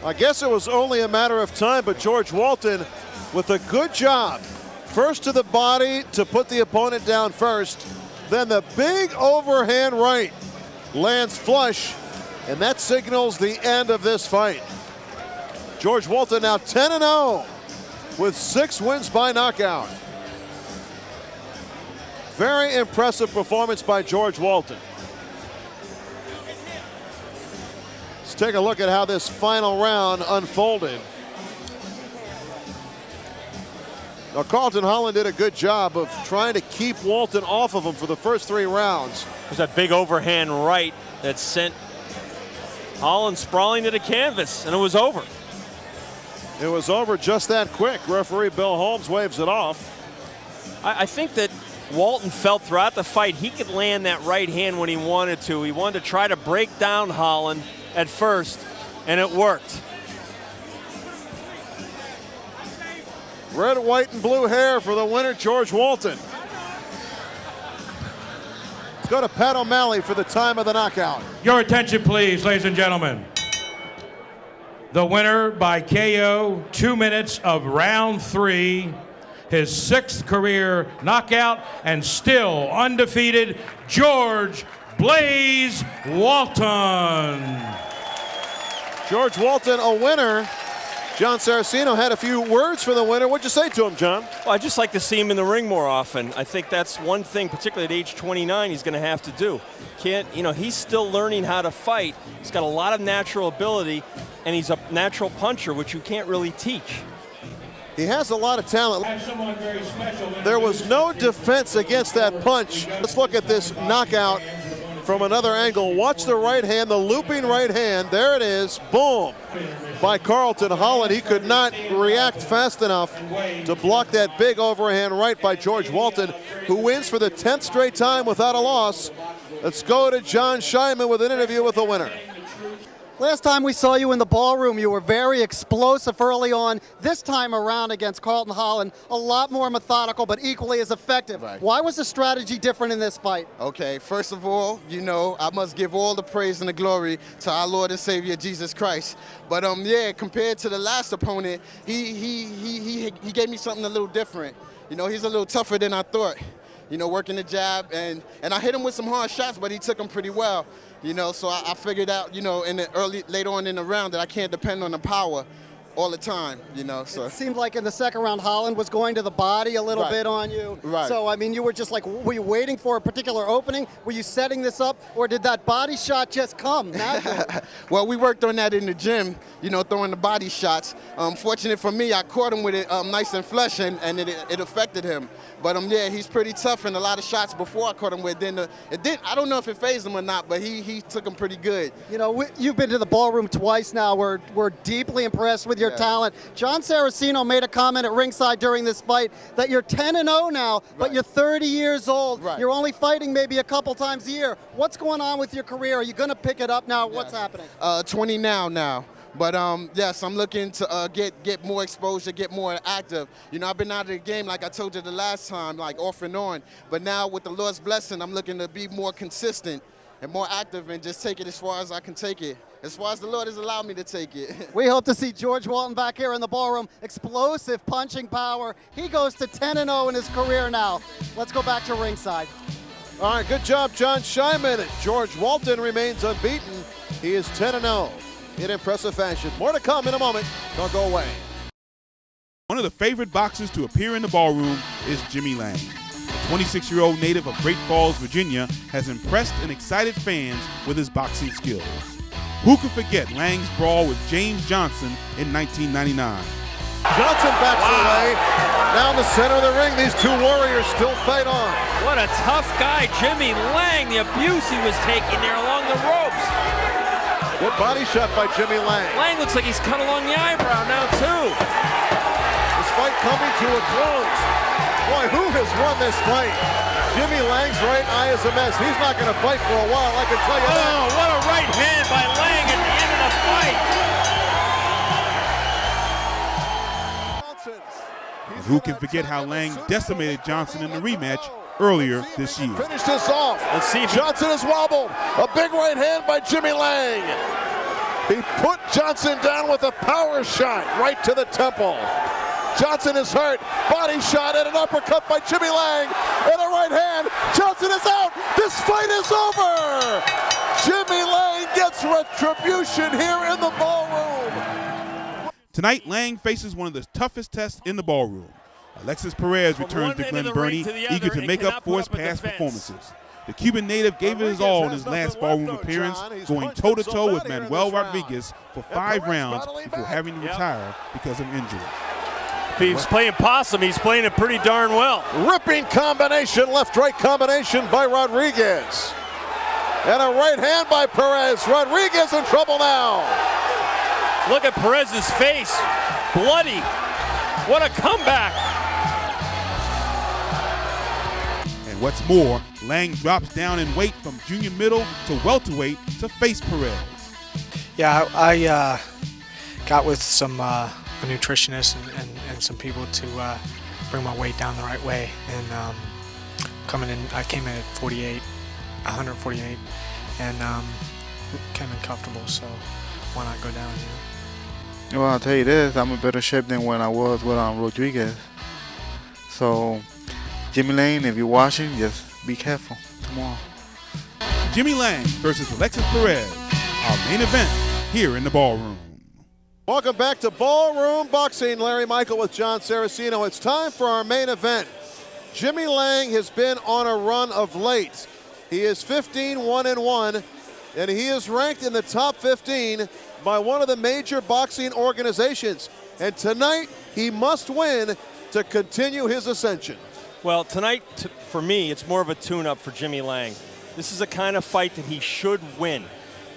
I guess it was only a matter of time, but George Walton with a good job. First to the body to put the opponent down first, then the big overhand right lands flush, and that signals the end of this fight. George Walton now 10-0 with 6 wins by knockout. Very impressive performance by George Walton. Let's take a look at how this final round unfolded. Now, Carlton Holland did a good job of trying to keep Walton off of him for the first 3 rounds. There's that big overhand right that sent Holland sprawling to the canvas, and it was over. It was over just that quick. Referee Bill Holmes waves it off. I think that Walton felt throughout the fight he could land that right hand when he wanted to. He wanted to try to break down Holland at first, and it worked. Red, white, and blue hair for the winner, George Walton. Let's go to Pat O'Malley for the time of the knockout. Your attention, please, ladies and gentlemen. The winner by KO, 2 minutes of round 3, his 6th career knockout, and still undefeated, George Blaze Walton. George Walton, a winner. Jon Saraceno had a few words for the winner. What'd you say to him, John? Well, I just like to see him in the ring more often. I think that's one thing, particularly at age 29, he's going to have to do. He's still learning how to fight. He's got a lot of natural ability, and he's a natural puncher, which you can't really teach. He has a lot of talent. There was no defense against that punch. Let's look at this knockout from another angle. Watch the right hand, the looping right hand. There it is, boom, by Carlton Holland. He could not react fast enough to block that big overhand right by George Walton, who wins for the 10th straight time without a loss. Let's go to John Scheinman with an interview with the winner. Last time we saw you in the ballroom, you were very explosive early on. This time around against Carlton Holland, a lot more methodical, but equally as effective. Right. Why was the strategy different in this fight? Okay, first of all, I must give all the praise and the glory to our Lord and Savior, Jesus Christ. But yeah, compared to the last opponent, he gave me something a little different. He's a little tougher than I thought. Working the jab, and I hit him with some hard shots, but he took them pretty well. So I figured out, later on in the round that I can't depend on the power. all the time, you know. So it seemed like in the second round, Holland was going to the body a little Right. bit on you. Right. So, I mean, you were just like, were you waiting for a particular opening? Were you setting this up, or did that body shot just come naturally? Well, we worked on that in the gym, you know, throwing the body shots. Fortunate for me, I caught him with it nice and flush, and it affected him. But yeah, he's pretty tough, and a lot of shots before I caught him with. Then it didn't. I don't know if it phased him or not, but he took him pretty good. You know, you've been to the ballroom twice now. We're deeply impressed with your talent. Jon Saraceno made a comment at ringside during this fight that you're 10-0 now, but you're 30 years old. Right. You're only fighting maybe a couple times a year. What's going on with your career? Are you going to pick it up now? What's happening? 20 now. But yes, I'm looking to get more exposure, get more active. You know, I've been out of the game, like I told you the last time, like off and on. But now with the Lord's blessing, I'm looking to be more consistent and more active and just take it as far as I can take it, as far as the Lord has allowed me to take it. We hope to see George Walton back here in the ballroom. Explosive punching power. He goes to 10-0 in his career now. Let's go back to ringside. All right, good job, John Scheinman. George Walton remains unbeaten. He is 10-0 in impressive fashion. More to come in a moment. Don't go away. One of the favorite boxers to appear in the ballroom is Jimmy Lange. The 26-year-old native of Great Falls, Virginia, has impressed and excited fans with his boxing skills. Who could forget Lange's brawl with James Johnson in 1999? Johnson backs away. Down the center of the ring, these two warriors still fight on. What a tough guy, Jimmy Lange. The abuse he was taking there along the ropes. Good body shot by Jimmy Lange. Lange looks like he's cut along the eyebrow now, too. This fight coming to a close. Boy, who has won this fight? Jimmy Lange's right eye is a mess. He's not going to fight for a while, I can tell you that. Oh, what a right hand by Lange at the end of the fight. And who can forget how Lange decimated Johnson in the rematch earlier this year? Finish this off. Let's see if Johnson is wobbled. A big right hand by Jimmy Lange. He put Johnson down with a power shot right to the temple. Johnson is hurt. Body shot and an uppercut by Jimmy Lange. And a right hand. Johnson is out. This fight is over. Jimmy Lange gets retribution here in the ballroom. Tonight, Lange faces one of the toughest tests in the ballroom. Alexis Perez returns to Glen Burnie, eager to make up for his past performances. The Cuban native gave it his all in his last ballroom appearance, going toe-to-toe with Manuel Rodriguez for 5 rounds before having to retire because of injury. If he's playing possum, he's playing it pretty darn well. Ripping combination, left-right combination by Rodriguez. And a right hand by Perez. Rodriguez in trouble now. Look at Perez's face. Bloody. What a comeback. And what's more, Lange drops down in weight from junior middle to welterweight to face Perez. Yeah, I got with some a nutritionist and some people to bring my weight down the right way. And I came in at 148, and came in comfortable. So why not go down? Well, I'll tell you this, I'm in better shape than when I was with Rodriguez. So, Jimmy Lange, if you're watching, just be careful tomorrow. Jimmy Lange versus Alexis Perez, our main event here in the ballroom. Welcome back to Ballroom Boxing. Larry Michael with Jon Saraceno. It's time for our main event. Jimmy Lange has been on a run of late. He is 15-1-1, and he is ranked in the top 15 by one of the major boxing organizations. And tonight, he must win to continue his ascension. Well, tonight, for me, it's more of a tune-up for Jimmy Lange. This is a kind of fight that he should win.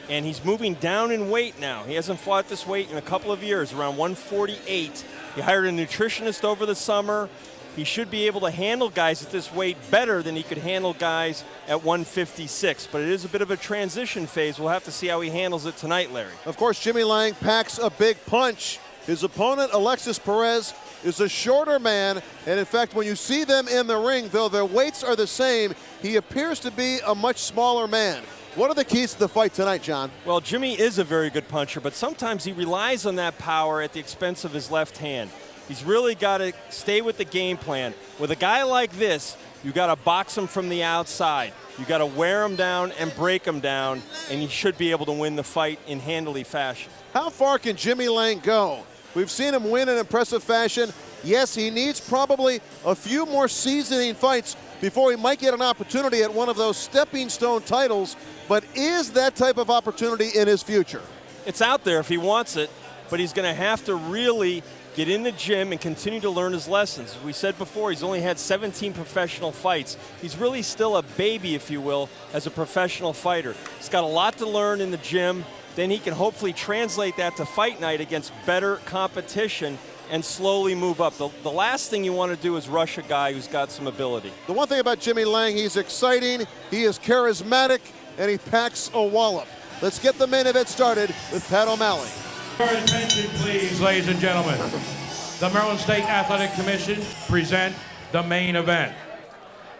And he's moving down in weight now. He hasn't fought this weight in a couple of years, around 148. He hired a nutritionist over the summer. He should be able to handle guys at this weight better than he could handle guys at 156. But it is a bit of a transition phase. We'll have to see how he handles it tonight, Larry. Of course, Jimmy Lange packs a big punch. His opponent, Alexis Perez, is a shorter man. And in fact, when you see them in the ring, though their weights are the same, he appears to be a much smaller man. What are the keys to the fight tonight, John? Well, Jimmy is a very good puncher, but sometimes he relies on that power at the expense of his left hand. He's really got to stay with the game plan. With a guy like this, you got to box him from the outside. You got to wear him down and break him down, and you should be able to win the fight in handily fashion. How far can Jimmy Lange go? We've seen him win in impressive fashion. Yes, he needs probably a few more seasoning fights before he might get an opportunity at one of those stepping stone titles, but is that type of opportunity in his future? It's out there if he wants it, but he's going to have to really get in the gym and continue to learn his lessons. We said before, he's only had 17 professional fights. He's really still a baby, if you will, as a professional fighter. He's got a lot to learn in the gym. Then he can hopefully translate that to fight night against better competition and slowly move up. The last thing you want to do is rush a guy who's got some ability. The one thing about Jimmy Lange, he's exciting, he is charismatic, and he packs a wallop. Let's get the main event started with Pat O'Malley. Your attention, please, ladies and gentlemen. The Maryland State Athletic Commission present the main event.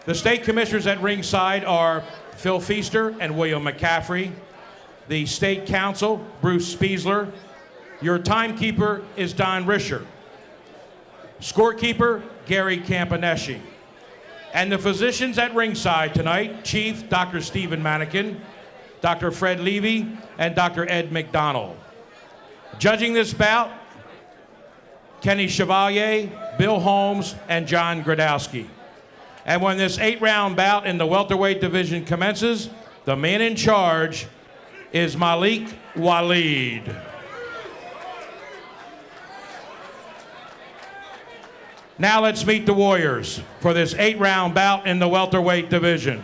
The state commissioners at ringside are Phil Feaster and William McCaffrey. The state counsel, Bruce Spiesler. Your timekeeper is Don Risher. Scorekeeper, Gary Campaneschi. And the physicians at ringside tonight, Chief Dr. Stephen Manikin, Dr. Fred Levy, and Dr. Ed McDonald. Judging this bout, Kenny Chevalier, Bill Holmes, and John Gradowski. And when this 8-round bout in the welterweight division commences, the man in charge is Malik Waleed. Now let's meet the Warriors for this 8-round bout in the welterweight division.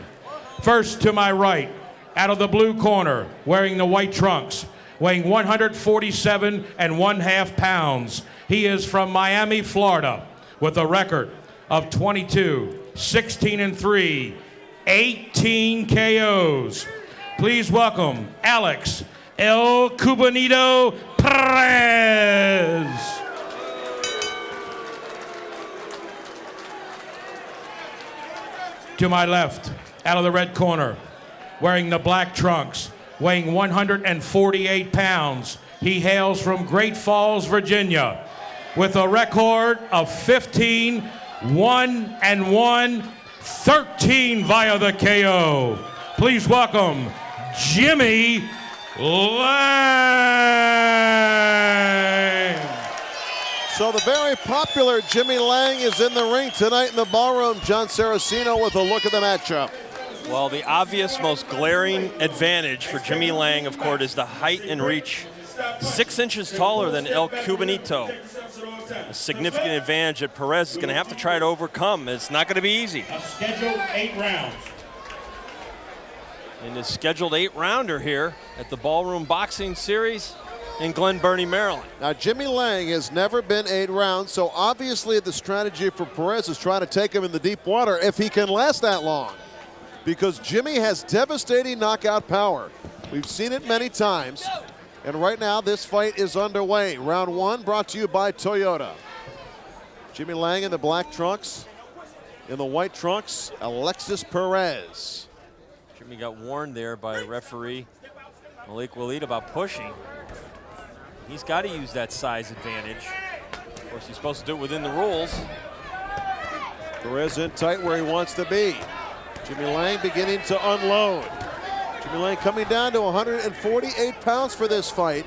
First to my right, out of the blue corner, wearing the white trunks, weighing 147 1/2 pounds. He is from Miami, Florida, with a record of 22, 16-3, 18 KOs. Please welcome Alex El Cubanito Perez. To my left, out of the red corner, wearing the black trunks, weighing 148 pounds. He hails from Great Falls, Virginia, with a record of 15, 1-1, 13 via the KO. Please welcome Jimmy Lange. So the very popular Jimmy Lange is in the ring tonight in the ballroom. Jon Saraceno with a look at the matchup. Well, the obvious, most glaring advantage for Jimmy Lange, of course, is the height and reach. 6 inches taller than El Cubanito. A significant advantage that Perez is going to have to try to overcome. It's not going to be easy. A scheduled 8 rounds. In the scheduled 8-rounder here at the Ballroom Boxing Series in Glen Burnie, Maryland. Now, Jimmy Lange has never been 8 rounds, so obviously the strategy for Perez is trying to take him in the deep water if he can last that long, because Jimmy has devastating knockout power. We've seen it many times, and right now this fight is underway. Round 1 brought to you by Toyota. Jimmy Lange in the black trunks. In the white trunks, Alexis Perez. Jimmy got warned there by referee Malik Waleed about pushing. He's got to use that size advantage. Of course, he's supposed to do it within the rules. Perez in tight where he wants to be. Jimmy Lange beginning to unload. Jimmy Lange coming down to 148 pounds for this fight.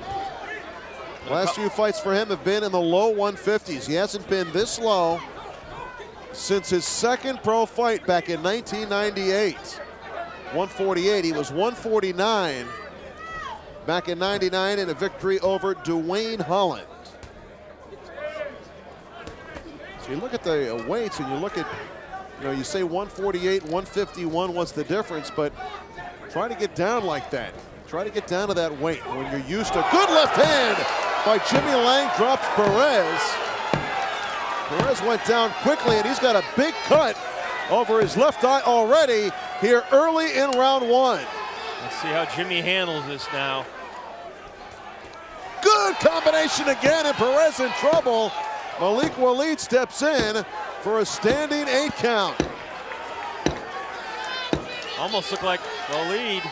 Last few fights for him have been in the low 150s. He hasn't been this low since his second pro fight back in 1998. 148, he was 149 back in 99 in a victory over Dwayne Holland. So you look at the weights and you look at, you say 148, 151, what's the difference? But try to get down like that. Try to get down to that weight when you're used to. Good left hand by Jimmy Lange, drops Perez. Perez went down quickly and he's got a big cut over his left eye already here early in round 1. Let's see how Jimmy handles this now. Good combination again, and Perez in trouble. Malik Waleed steps in for a standing 8 count. Almost looked like Waleed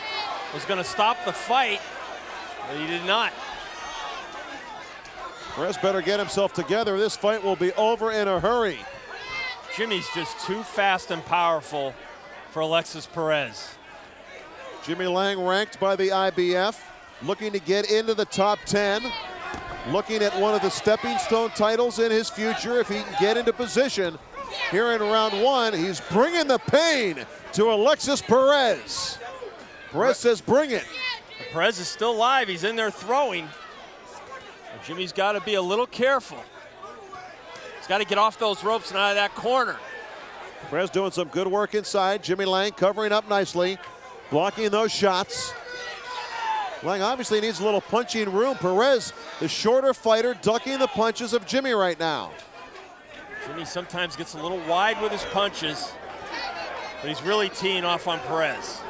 was going to stop the fight, but he did not. Perez better get himself together. This fight will be over in a hurry. Jimmy's just too fast and powerful for Alexis Perez. Jimmy Lange ranked by the IBF, looking to get into the top 10. looking at one of the stepping stone titles in his future if he can get into position. Here in round 1, he's bringing the pain to Alexis Perez. Perez says bring it. Perez is still alive. He's in there throwing. Jimmy's got to be a little careful. He's got to get off those ropes and out of that corner. Perez doing some good work inside. Jimmy Lange covering up nicely, blocking those shots. Lange obviously needs a little punching room. Perez, the shorter fighter, ducking the punches of Jimmy right now. Jimmy sometimes gets a little wide with his punches, but he's really teeing off on Perez.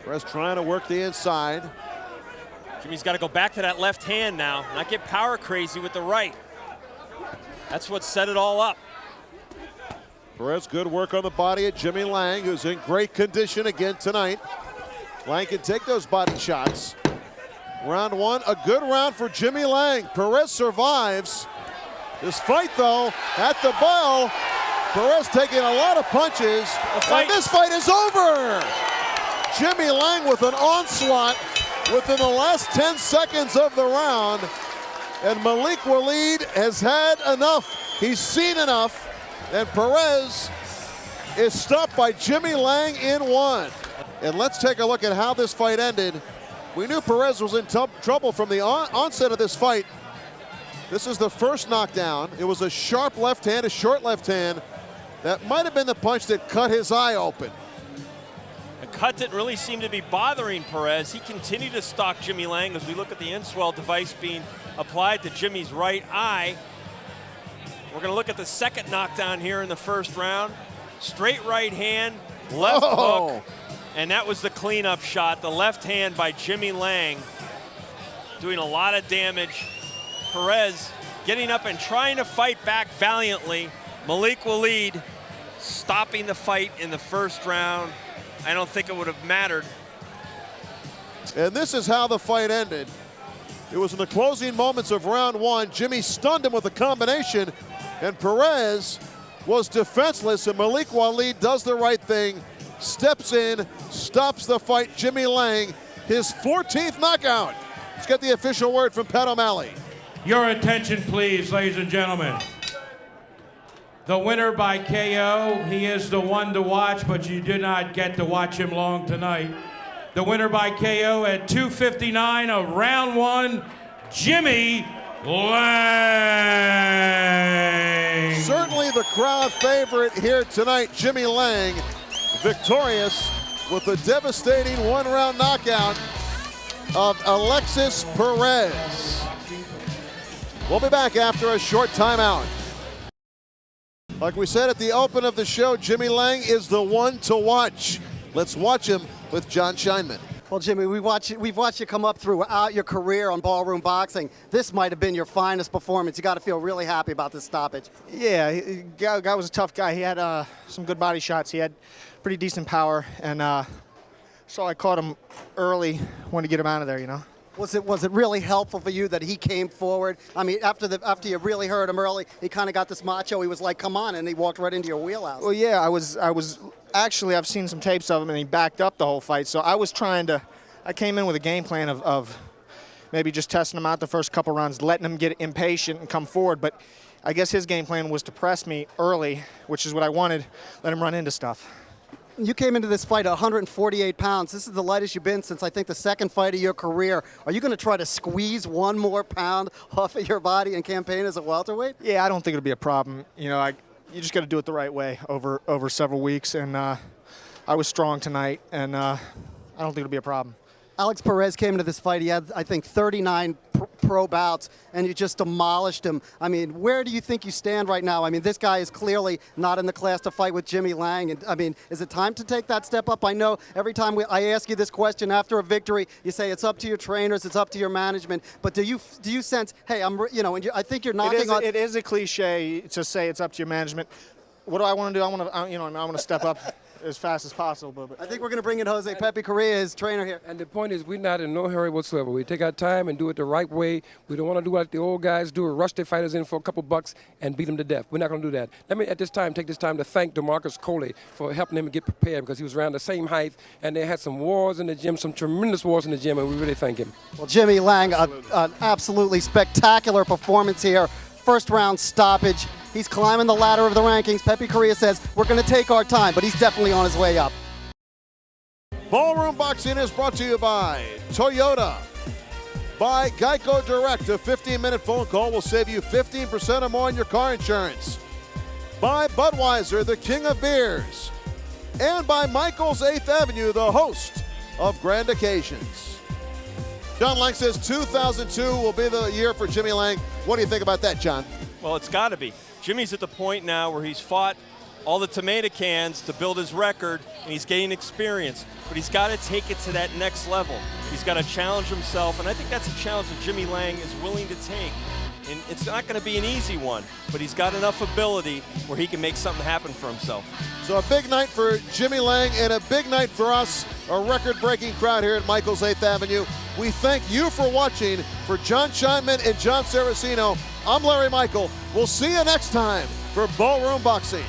Perez trying to work the inside. Jimmy's got to go back to that left hand now, not get power crazy with the right. That's what set it all up. Perez, good work on the body of Jimmy Lange, who's in great condition again tonight. Lange can take those body shots. Round 1, a good round for Jimmy Lange. Perez survives. This fight, though, at the bell, Perez taking a lot of punches, and this fight is over. Jimmy Lange with an onslaught within the last 10 seconds of the round, and Malik Waleed has had enough. He's seen enough, and Perez is stopped by Jimmy Lange in 1. And let's take a look at how this fight ended. We knew Perez was in trouble from the onset of this fight. This is the first knockdown. It was a sharp left hand, a short left hand. That might have been the punch that cut his eye open. The cut didn't really seem to be bothering Perez. He continued to stalk Jimmy Lange as we look at the Inswell device being applied to Jimmy's right eye. We're going to look at the second knockdown here in the first round. Straight right hand, left hook, and that was the cleanup shot. The left hand by Jimmy Lange doing a lot of damage. Perez getting up and trying to fight back valiantly. Malik Waleed stopping the fight in the first round. I don't think it would have mattered. And this is how the fight ended. It was in the closing moments of round 1. Jimmy stunned him with a combination, and Perez was defenseless, and Malik Waleed does the right thing, steps in, stops the fight. Jimmy Lange, his 14th knockout. Let's get the official word from Pat O'Malley. Your attention, please, ladies and gentlemen. The winner by KO, he is the one to watch, but you did not get to watch him long tonight. The winner by KO at 2:59 of round 1, Jimmy Lange. Certainly the crowd favorite here tonight, Jimmy Lange, victorious with a devastating one-round knockout of Alexis Perez. We'll be back after a short timeout. Like we said at the open of the show, Jimmy Lange is the one to watch. Let's watch him with Jon Scheinman. Well, Jimmy, we've watched you come up throughout your career on Ballroom Boxing. This might have been your finest performance. You got to feel really happy about this stoppage. Yeah, guy was a tough guy. He had some good body shots. He had pretty decent power, and so I caught him early, wanted to get him out of there, you know. Was it really helpful for you that he came forward? I mean, after you really heard him early, he kind of got this macho. He was like, "Come on," and he walked right into your wheelhouse. Well, yeah, I was actually, I've seen some tapes of him, and he backed up the whole fight. So I came in with a game plan of maybe just testing him out the first couple rounds, letting him get impatient and come forward. But I guess his game plan was to press me early, which is what I wanted. Let him run into stuff. You came into this fight at 148 pounds. This is the lightest you've been since, I think, the second fight of your career. Are you going to try to squeeze one more pound off of your body and campaign as a welterweight? Yeah, I don't think it'll be a problem. You know, you just got to do it the right way over several weeks. And I was strong tonight, and I don't think it'll be a problem. Alex Perez came into this fight. He had, I think, 39 pro bouts, and you just demolished him. I mean, where do you think you stand right now? I mean, this guy is clearly not in the class to fight with Jimmy Lange. And I mean, is it time to take that step up? I know every time I ask you this question after a victory, you say it's up to your trainers, it's up to your management. But do you sense, hey, and I think you're knocking on. It is a cliche to say it's up to your management. What do I want to do? I want to step up. as fast as possible. But I think we're going to bring in Jose Pepe Correa, his trainer here. And the point is, we're not in no hurry whatsoever. We take our time and do it the right way. We don't want to do like the old guys do, rush their fighters in for a couple bucks and beat them to death. We're not going to do that. Let me, at this time, take this time to thank DeMarcus Coley for helping him get prepared, because he was around the same height, and they had some wars in the gym, some tremendous wars in the gym, and we really thank him. Well, Jimmy Lange, an absolutely spectacular performance here. First round stoppage. He's climbing the ladder of the rankings. Pepe Correa says, we're going to take our time, but he's definitely on his way up. Ballroom Boxing is brought to you by Toyota, by Geico Direct. A 15-minute phone call will save you 15% or more on your car insurance. By Budweiser, the king of beers. And by Michael's 8th Avenue, the host of Grand Occasions. John Lange says 2002 will be the year for Jimmy Lange. What do you think about that, John? Well, it's got to be. Jimmy's at the point now where he's fought all the tomato cans to build his record, and he's gaining experience. But he's got to take it to that next level. He's got to challenge himself, and I think that's a challenge that Jimmy Lange is willing to take. And it's not going to be an easy one, but he's got enough ability where he can make something happen for himself. So a big night for Jimmy Lange and a big night for us, a record-breaking crowd here at Michael's 8th Avenue. We thank you for watching. For John Scheinman and Jon Saraceno, I'm Larry Michael. We'll see you next time for Ballroom Boxing.